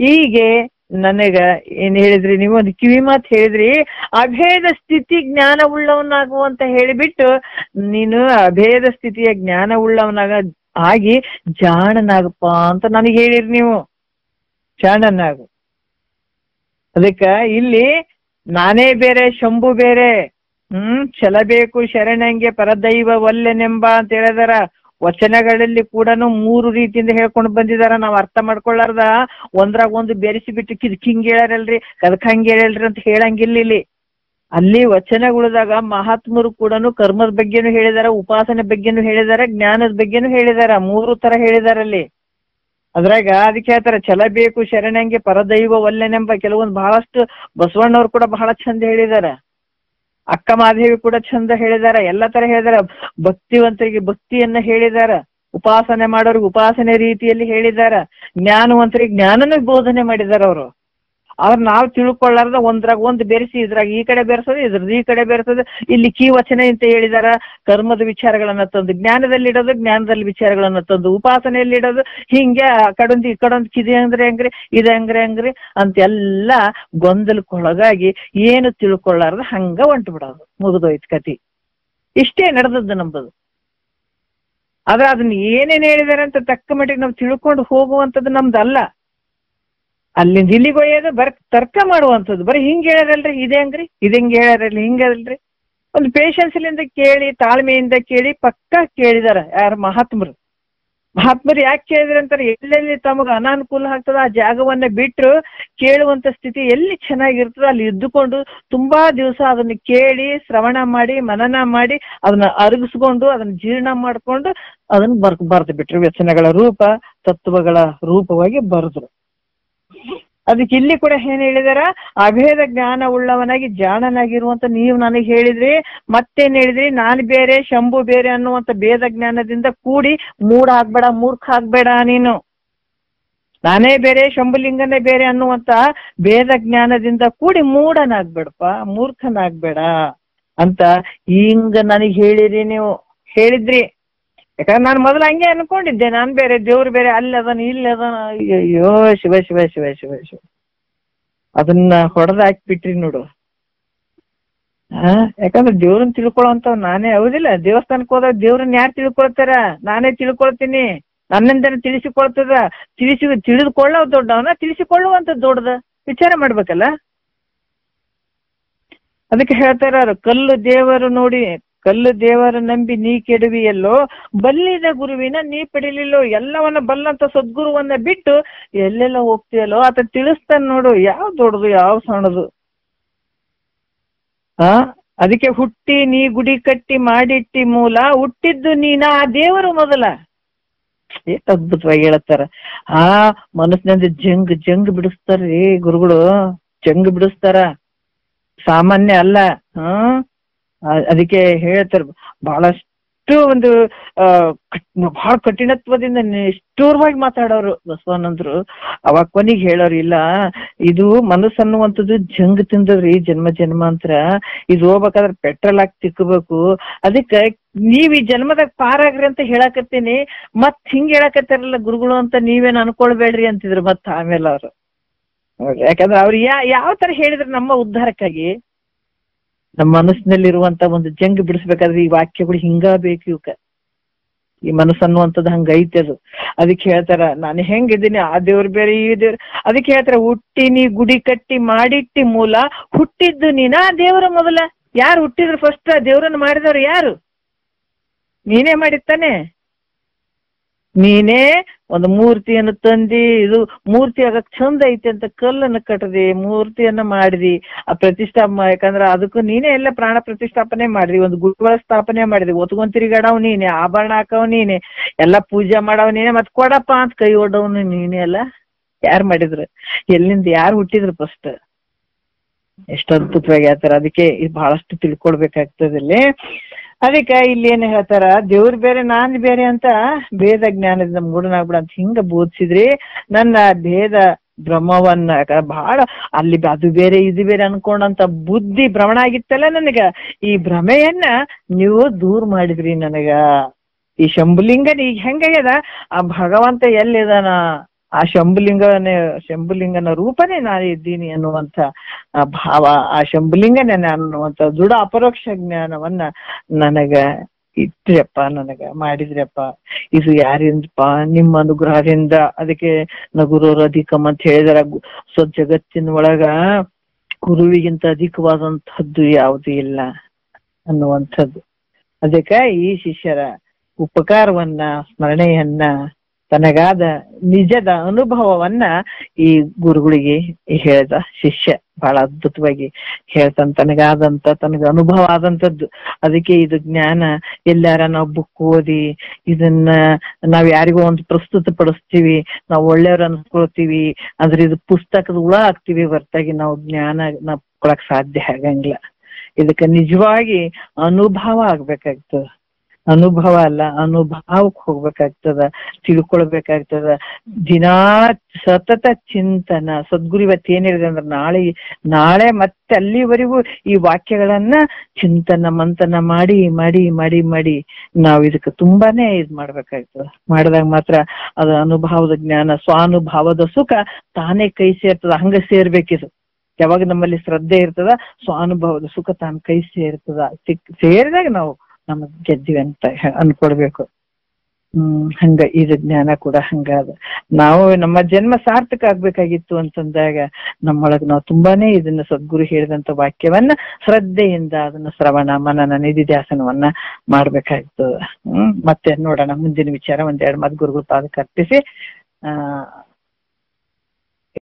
ಹೀಗೆ ನನಗ ಏನ್ ಹೇಳಿದ್ರಿ ನೀವು? ಒಂದು ಕಿವಿ ಮಾತು ಹೇಳಿದ್ರಿ, ಅಭೇದ ಸ್ಥಿತಿ ಜ್ಞಾನ ಉಳ್ಳವನಾಗುವಂತ ಹೇಳಿಬಿಟ್ಟು ನೀನು ಅಭೇದ ಸ್ಥಿತಿಯ ಜ್ಞಾನ ಆಗಿ ಜಾಣನಾಗಪ್ಪ ಅಂತ ನನಗೆ ಹೇಳಿರಿ ನೀವು. ಜಾಣನಾಗು. ಅದಕ್ಕ ಇಲ್ಲಿ ನಾನೇ ಬೇರೆ, ಶಂಭು ಬೇರೆ. ಛಲಬೇಕು ಶರಣಂಗೆ ಪರದೈವ ಒಲ್ಲೆನೆಂಬ ಅಂತ ಹೇಳಿದಾರ. ವಚನಗಳಲ್ಲಿ ಕೂಡ 3 ರೀತಿಯಿಂದ ಹೇಳ್ಕೊಂಡು ಬಂದಿದಾರ. ನಾವ್ ಅರ್ಥ ಮಾಡ್ಕೊಳ್ಳಾರ್ದ ಒಂದ್ರಾಗ ಒಂದು ಬೆರೆಸಿ ಬಿಟ್ಟು ಕಿದಕ್ ಹಿಂಗ್ ಹೇಳ್ಯಾರಲ್ರಿ, ಕದಕ್ ಹಂಗ ಹೇಳ್ಯಾಳ್ರಿ ಅಂತ ಹೇಳಂಗಿಲ್ಲ ಇಲ್ಲಿ. ಅಲ್ಲಿ ವಚನಗಳದಾಗ ಮಹಾತ್ಮರು ಕೂಡ ಕರ್ಮದ ಬಗ್ಗೆನೂ ಹೇಳಿದಾರ, ಉಪಾಸನೆ ಬಗ್ಗೆನೂ ಹೇಳಿದಾರ, ಜ್ಞಾನದ ಬಗ್ಗೆನೂ ಹೇಳಿದಾರ. 3 ತರ ಹೇಳಿದಾರಲ್ಲಿ. ಅದ್ರಾಗ ಅದಕ್ಕೆ ಹೇಳ್ತಾರ ಛಲಬೇಕು ಶರಣಂಗೆ ಪರದೈವ ಒಲ್ಲೆನೆಂಬ. ಕೆಲವೊಂದು ಬಹಳಷ್ಟು ಬಸವಣ್ಣವ್ರು ಕೂಡ ಬಹಳ ಚಂದ ಹೇಳಿದಾರ. ಅಕ್ಕ ಮಾದೇವಿ ಕೂಡ ಚಂದ ಹೇಳಿದಾರ. ಎಲ್ಲ ತರ ಹೇಳಿದಾರ. ಭಕ್ತಿವಂತರಿಗೆ ಭಕ್ತಿಯನ್ನ ಹೇಳಿದಾರ, ಉಪಾಸನೆ ಮಾಡೋರಿಗೆ ಉಪಾಸನೆ ರೀತಿಯಲ್ಲಿ ಹೇಳಿದಾರ, ಜ್ಞಾನವಂತರಿಗೆ ಜ್ಞಾನನೂ ಬೋಧನೆ ಮಾಡಿದಾರ ಅವರು. ಅವ್ರು ನಾವು ತಿಳ್ಕೊಳ್ಳಾರ್ದ ಒಂದ್ರಾಗ ಒಂದು ಬೆರೆಸಿ ಇದ್ರಾಗ ಈ ಕಡೆ ಬೆರೆಸೋದು, ಇದ್ರದ್ದು ಈ ಕಡೆ ಬೆರೆಸೋದು. ಇಲ್ಲಿ ಕೀ ವಚನ ಅಂತ ಹೇಳಿದಾರ, ಕರ್ಮದ ವಿಚಾರಗಳನ್ನ ತಂದು ಜ್ಞಾನದಲ್ಲಿ ಇಡೋದು, ಜ್ಞಾನದಲ್ಲಿ ವಿಚಾರಗಳನ್ನ ತಂದು ಉಪಾಸನೆಯಲ್ಲಿ ಇಡೋದು. ಹಿಂಗೆ ಆ ಕಡೊಂದು ಈ ಕಡೊಂದು ಕಿದೆ ಅಂದ್ರೆ ಹೆಂಗ್ರಿ, ಇದು ಹೆಂಗ್ರಿ ಅಂತೆಲ್ಲ ಗೊಂದಲಕ್ಕೊಳಗಾಗಿ ಏನು ತಿಳ್ಕೊಳ್ಳಾರ್ದ ಹಂಗ ಹೊಂಟು ಬಿಡೋದು. ಮುಗಿದೋಯ್ತು ಕತಿ. ಇಷ್ಟೇ ನಡೆದದ್ದು ನಮ್ಮದು. ಆದ್ರೆ ಅದನ್ನ ಏನೇನ್ ಹೇಳಿದಾರೆ ಅಂತ ತಕ್ಕ ಮಟ್ಟಿಗೆ ನಾವು ತಿಳ್ಕೊಂಡು ಹೋಗುವಂಥದ್ದು ನಮ್ದಲ್ಲ. ಅಲ್ಲಿಂದ ಇಲ್ಲಿಗೆ ಒಯ್ಯೋದು ಬರ ತರ್ಕ ಮಾಡುವಂಥದ್ದು. ಬರೀ ಹಿಂಗೆ ಹೇಳ್ಯಾರಲ್ರಿ, ಇದೇ ಹಂಗ್ರಿ, ಇದು ಹಿಂಗೆ ಹೇಳ್ಯಾರಲ್ರಿ, ಹಿಂಗಲ್ರಿ. ಒಂದು ಪೇಷನ್ಸ್ಲಿಂದ ಕೇಳಿ, ತಾಳ್ಮೆಯಿಂದ ಕೇಳಿ, ಪಕ್ಕಾ ಕೇಳಿದಾರ ಯಾರು ಮಹಾತ್ಮರು ಯಾಕೆ ಕೇಳಿದ್ರೆ ಅಂತಾರೆ, ಎಲ್ಲೆಲ್ಲಿ ತಮಗೆ ಅನಾನುಕೂಲ ಆಗ್ತದ ಆ ಜಾಗವನ್ನ ಬಿಟ್ಟರು ಕೇಳುವಂತ ಸ್ಥಿತಿ ಎಲ್ಲಿ ಚೆನ್ನಾಗಿರ್ತದ ಅಲ್ಲಿ ಇದ್ದುಕೊಂಡು ತುಂಬಾ ದಿವಸ ಅದನ್ನ ಕೇಳಿ ಶ್ರವಣ ಮಾಡಿ ಮನನ ಮಾಡಿ ಅದನ್ನ ಅರಗಿಸ್ಕೊಂಡು ಅದನ್ನ ಜೀರ್ಣ ಮಾಡ್ಕೊಂಡು ಅದನ್ನ ಬರ್ದು ಬಿಟ್ರು. ವ್ಯಸನಗಳ ರೂಪ ತತ್ವಗಳ ರೂಪವಾಗಿ ಬರೆದ್ರು. ಅದಕ್ಕೆ ಇಲ್ಲಿ ಕೂಡ ಏನ್ ಹೇಳಿದಾರ, ಅಭೇದ ಜ್ಞಾನ ಉಳ್ಳವನಾಗಿ ಜಾಣನಾಗಿರುವಂತ ನೀವು ನನಗೆ ಹೇಳಿದ್ರಿ, ಮತ್ತೇನ್ ಹೇಳಿದ್ರಿ, ನಾನು ಬೇರೆ ಶಂಭು ಬೇರೆ ಅನ್ನುವಂತ ಭೇದ ಜ್ಞಾನದಿಂದ ಕೂಡಿ ಮೂಢ ಆಗ್ಬೇಡ, ಮೂರ್ಖ ಆಗ್ಬೇಡ, ನೀನು ನಾನೇ ಬೇರೆ ಶಂಭುಲಿಂಗನೇ ಬೇರೆ ಅನ್ನುವಂತ ಭೇದ ಜ್ಞಾನದಿಂದ ಕೂಡಿ ಮೂಢನಾಗ್ಬೇಡಪ್ಪ, ಮೂರ್ಖನಾಗ್ಬೇಡ ಅಂತ ಹಿಂಗ ನನಗೆ ಹೇಳಿರಿ, ನೀವು ಹೇಳಿದ್ರಿ. ಯಾಕಂದ್ರೆ ನಾನು ಮೊದಲು ಹಂಗೆ ಅನ್ಕೊಂಡಿದ್ದೆ, ನಾನು ಬೇರೆ ದೇವ್ರು ಬೇರೆ, ಅಲ್ಲಿ ಅದನ್ನ ಇಲ್ಲಿ ಅದನ್ನ. ಅಯ್ಯೋ ಶಿವ ಶಿವ ಶಿವ ಶಿವ ಶಿವ, ಅದನ್ನ ಹೊಡೆದ ಹಾಕ್ಬಿಟ್ರಿ ನೋಡು. ಯಾಕಂದ್ರೆ ದೇವ್ರನ್ನ ತಿಳ್ಕೊಳ್ಳೋಂಥವ್ ನಾನೇ, ಹೌದಿಲ್ಲ? ದೇವಸ್ಥಾನಕ್ಕೆ ಹೋದಾಗ ದೇವ್ರನ್ನ ಯಾರು ತಿಳ್ಕೊಳ್ತಾರ? ನಾನೇ ತಿಳ್ಕೊಳ್ತೀನಿ, ನನ್ನಿಂದನೇ ತಿಳಿಸಿಕೊಳ್ತದ. ತಿಳಿದುಕೊಳ್ಳೋ ದೊಡ್ಡವನ, ತಿಳಿಸಿಕೊಳ್ಳುವಂತ ದೊಡ್ಡದ, ವಿಚಾರ ಮಾಡ್ಬೇಕಲ್ಲ. ಅದಕ್ಕೆ ಹೇಳ್ತಾರ, ಕಲ್ಲು ದೇವರು ನೋಡಿ, ಕಲ್ಲು ದೇವರ ನಂಬಿ ನೀ ಕೆಡುವಿಯಲ್ಲೋ, ಬಲ್ಲಿದ ಗುರುವಿನ ನೀ ಪಡಿಲಿಲ್ಲೋ. ಎಲ್ಲವನ್ನ ಬಲ್ಲಂತ ಸದ್ಗುರುವನ್ನ ಬಿಟ್ಟು ಎಲ್ಲೆಲ್ಲ ಹೋಗ್ತೀಯಲ್ಲೋ ಆತ ತಿಳಿಸ್ತಾನೆ ನೋಡು, ಯಾವ ದೊಡ್ಡದು ಯಾವ ಸಣ್ಣದು. ಅದಕ್ಕೆ ಹುಟ್ಟಿ ನೀ ಗುಡಿ ಕಟ್ಟಿ ಮಾಡಿಟ್ಟಿ ಮೂಲ, ಹುಟ್ಟಿದ್ದು ನೀನ ಆ ದೇವರು ಮೊದಲ. ಎಷ್ಟು ಅದ್ಭುತವಾಗಿ ಹೇಳತ್ತಾರ. ಮನಸ್ಸಿನಿಂದ ಜಂಗ್ ಬಿಡಿಸ್ತಾರ್ರಿ ಗುರುಗಳು, ಜಂಗ್ ಬಿಡಿಸ್ತಾರ, ಸಾಮಾನ್ಯ ಅಲ್ಲ. ಅದಕ್ಕೆ ಹೇಳ್ತಾರ, ಬಹಳಷ್ಟು ಒಂದು ಬಹಳ ಕಠಿಣತ್ವದಿಂದ ನಿಷ್ಠೂರವಾಗಿ ಮಾತಾಡೋರು ಬಸವಾನಂದ್ರು. ಅವಾಗ ಕೊನೆಗೆ ಹೇಳೋರು, ಇಲ್ಲ ಇದು ಮನಸ್ಸು ಅನ್ನುವಂಥದ್ದು ಜಂಗ್ ತಿಂದವ್ರಿ ಜನ್ಮ ಜನ್ಮಾಂತರ, ಇದು ಹೋಗ್ಬೇಕಾದ್ರೆ ಪೆಟ್ರೋಲ್ ಹಾಕಿ ತಿಕ್ಕಬೇಕು. ಅದಕ್ಕೆ ನೀವ್ ಈ ಜನ್ಮದಾಗ ಪಾರಾಗ್ರಿ ಅಂತ ಹೇಳಕತ್ತೀನಿ, ಮತ್ ಹಿಂಗ್ ಹೇಳಕತ್ತಾರಲ್ಲ ಗುರುಗಳು ಅಂತ ನೀವೇನ್ ಅನ್ಕೊಳ್ಬೇಡ್ರಿ ಅಂತಿದ್ರು. ಮತ್ ಆಮೇಲೆ ಅವ್ರು ಯಾಕಂದ್ರೆ ಅವ್ರು ಯಾವ ತರ ಹೇಳಿದ್ರು ನಮ್ಮ ಉದ್ಧಾರಕ್ಕಾಗಿ, ನಮ್ಮ ಮನಸ್ಸಿನಲ್ಲಿರುವಂತ ಒಂದು ಜಂಗ್ ಬಿಡಿಸ್ಬೇಕಾದ್ರೆ ಈ ವಾಕ್ಯಗಳು ಹಿಂಗ ಬೇಕು, ಇವಕ್ಕ ಈ ಮನಸ್ಸು ಅನ್ನುವಂಥದ್ದು ಹಂಗೈತೆ ಅದು. ಅದಕ್ಕೆ ಹೇಳ್ತಾರ, ನಾನು ಹೆಂಗಿದ್ದೀನಿ, ಆ ದೇವ್ರು ಬೇರೆ ಈ ದೇವ್ರು. ಅದಕ್ಕೆ ಹೇಳ್ತಾರ, ಹುಟ್ಟಿ ನೀ ಗುಡಿ ಕಟ್ಟಿ ಮಾಡಿಟ್ಟಿ ಮೂಲ, ಹುಟ್ಟಿದ್ದು ನೀನ ಆ ದೇವರ ಮೊದಲ. ಯಾರು ಹುಟ್ಟಿದ್ರು ಫಸ್ಟ್? ದೇವ್ರನ್ನ ಮಾಡಿದವ್ರು ಯಾರು? ನೀನೇ ಮಾಡಿರ್ತಾನೆ. ನೀನೇ ಒಂದು ಮೂರ್ತಿಯನ್ನು ತಂದಿ, ಇದು ಮೂರ್ತಿ ಆಗಕ್ ಚಂದ ಐತಿ ಅಂತ ಕಲ್ಲನ್ನು ಕಟ್ಟದಿ, ಮೂರ್ತಿಯನ್ನ ಮಾಡಿದಿ, ಆ ಪ್ರತಿಷ್ಠಾಪ. ಯಾಕಂದ್ರೆ ಅದಕ್ಕೂ ನೀನೇ ಎಲ್ಲ ಪ್ರಾಣ ಪ್ರತಿಷ್ಠಾಪನೆ ಮಾಡಿದಿ, ಒಂದು ಗುರುಗಳ ಸ್ಥಾಪನೆ ಮಾಡಿದಿ, ಒತ್ಕೊಂಡ್ ತಿರುಗಾಡವ್ ನೀನೆ, ಆಭರಣ ಹಾಕವ್ ನೀನೆ, ಎಲ್ಲಾ ಪೂಜೆ ಮಾಡವ್ ನೀನೆ, ಮತ್ ಕೊಡಪ್ಪ ಅಂತ ಕೈ ಹೊಡವನು ನೀನೆ. ಎಲ್ಲ ಯಾರು ಮಾಡಿದ್ರು? ಎಲ್ಲಿಂದ ಯಾರು ಹುಟ್ಟಿದ್ರು ಫಸ್ಟ್? ಎಷ್ಟು ಅದ್ಭುತವಾಗಿ ಹೇಳ್ತಾರ. ಅದಕ್ಕೆ ಬಹಳಷ್ಟು ತಿಳ್ಕೊಳ್ಬೇಕಾಗ್ತದಲ್ಲಿ. ಅದಕ್ಕೆ ಇಲ್ಲಿ ಏನ್ ಹೇಳ್ತಾರ, ದೇವ್ರು ಬೇರೆ ನಾನ್ ಬೇರೆ ಅಂತ ಭೇದ ಜ್ಞಾನದಿಂದ ಮೂಢನಾಗ್ಬಿಡ ಅಂತ ಹಿಂಗ ಬೋಧಿಸಿದ್ರಿ. ನನ್ನ ಭೇದ ಭ್ರಮವನ್ನ ಬಹಳ ಅಲ್ಲಿ ಅದು ಬೇರೆ ಇದು ಬೇರೆ ಅನ್ಕೊಂಡಂತ ಬುದ್ಧಿ ಭ್ರಮಣ ಆಗಿತ್ತಲ್ಲ ನನಗ, ಈ ಭ್ರಮೆಯನ್ನ ನೀವು ದೂರ ಮಾಡಿದ್ರಿ ನನಗ. ಈ ಶಂಭುಲಿಂಗನ ಈಗ ಹೆಂಗಾಗ್ಯದ, ಆ ಭಗವಂತ ಎಲ್ಲಿದಾನ, ಆ ಶಂಭುಲಿಂಗನ ರೂಪನೇ ನಾನು ಇದ್ದೀನಿ ಅನ್ನುವಂಥ ಭಾವ, ಆ ಶಂಭುಲಿಂಗನೇ ನಾನು ಅನ್ನುವಂಥ ದೃಢ ಅಪರೋಕ್ಷ ಜ್ಞಾನವನ್ನ ನನಗ ಇಟ್ರಿಯಪ್ಪ, ನನಗ ಮಾಡಿದ್ರಪ್ಪ. ಇದು ಯಾರಿಂದಪ್ಪ? ನಿಮ್ಮ ಅನುಗ್ರಹದಿಂದ. ಅದಕ್ಕೆ ನಗುರೋರು ಅಧಿಕಮ್ ಅಂತ ಹೇಳಿದಾರ. ಜಗತ್ತಿನ ಒಳಗ ಗುರುವಿಗಿಂತ ಅಧಿಕವಾದಂಥದ್ದು ಯಾವುದು ಇಲ್ಲ ಅನ್ನುವಂಥದ್ದು. ಅದಕ್ಕೆ ಈ ಶಿಷ್ಯರ ಉಪಕಾರವನ್ನ, ಸ್ಮರಣೆಯನ್ನ, ತನಗಾದ ನಿಜದ ಅನುಭವವನ್ನ ಈ ಗುರುಗಳಿಗೆ ಹೇಳ್ದ ಶಿಷ್ಯ ಬಹಳ ಅದ್ಭುತವಾಗಿ ಹೇಳ್ತಾನೆ. ತನಗ ಅನುಭವ ಆದಂಥದ್ದು. ಅದಕ್ಕೆ ಇದು ಜ್ಞಾನ ಎಲ್ಲಾರ ನಾವು ಬುಕ್ ಓದಿ ಇದನ್ನ ನಾವ್ ಯಾರಿಗೋ ಒಂದು ಪ್ರಸ್ತುತ ಪಡಿಸ್ತೀವಿ, ನಾವು ಒಳ್ಳೆಯವ್ರು ಅನ್ಸ್ಕೊಳ್ತೀವಿ, ಆದ್ರೆ ಇದು ಪುಸ್ತಕದ ಹುಳ ಆಗ್ತೀವಿ, ಹೊರತಾಗಿ ನಾವು ಜ್ಞಾನ ನಾವು ಕೊಡಕ್ ಸಾಧ್ಯ ಆಗಂಗಿಲ್ಲ. ಇದಕ್ಕೆ ನಿಜವಾಗಿ ಅನುಭವ ಆಗ್ಬೇಕಾಗ್ತದ. ಅನುಭವ ಅಲ್ಲ, ಅನುಭವಕ್ಕೆ ಹೋಗ್ಬೇಕಾಗ್ತದ, ತಿಳ್ಕೊಳ್ಬೇಕಾಗ್ತದ. ದಿನಾ ಸತತ ಚಿಂತನ. ಸದ್ಗುರು ಇವತ್ತು ಏನ್ ಹೇಳಿದೆ ಅಂದ್ರೆ, ನಾಳೆ ಮತ್ತೆ ಅಲ್ಲಿವರೆಗೂ ಈ ವಾಕ್ಯಗಳನ್ನ ಚಿಂತನ ಮಂಥನ ಮಾಡಿ ಮಾಡಿ ಮಾಡಿ ಮಾಡಿ ನಾವು ಇದಕ್ಕೆ ತುಂಬಾನೇ ಇದ್ ಮಾಡ್ಬೇಕಾಗ್ತದ. ಮಾಡಿದಾಗ ಮಾತ್ರ ಅದು ಅನುಭವದ ಜ್ಞಾನ, ಸ್ವಾನುಭವದ ಸುಖ ತಾನೇ ಕೈ ಸೇರ್ತದ. ಹಂಗ ಸೇರ್ಬೇಕಿದು. ಯಾವಾಗ ನಮ್ಮಲ್ಲಿ ಶ್ರದ್ಧೆ ಇರ್ತದ, ಸ್ವಾನುಭವದ ಸುಖ ತಾನು ಕೈ ಸೇರ್ತದ. ಸೇರಿದಾಗ ನಾವು ನಮಗ್ ಗೆದ್ದಿವಿ ಅಂತ ಅನ್ಕೊಳ್ಬೇಕು. ಹಂಗ ಇದು ಜ್ಞಾನ ಕೂಡ ಹಂಗಾದ. ನಾವು ನಮ್ಮ ಜನ್ಮ ಸಾರ್ಥಕ ಆಗ್ಬೇಕಾಗಿತ್ತು ಅಂತಂದಾಗ ನಮ್ಮೊಳಗ್ ನಾವು ತುಂಬಾನೇ ಇದನ್ನ ಸದ್ಗುರು ಹೇಳಿದಂತ ವಾಕ್ಯವನ್ನ ಶ್ರದ್ಧೆಯಿಂದ ಅದನ್ನ ಶ್ರವಣ ಮನನ ನಿಧಿಧ್ಯಾಸನವನ್ನ ಮಾಡ್ಬೇಕಾಗ್ತದ. ಮತ್ತೆ ನೋಡೋಣ ಮುಂದಿನ ವಿಚಾರ ಒಂದೆರಡು ಮಾತು ಗುರುಗಳ ಪಾದಕ್ಕೆ ಅರ್ಪಿಸಿ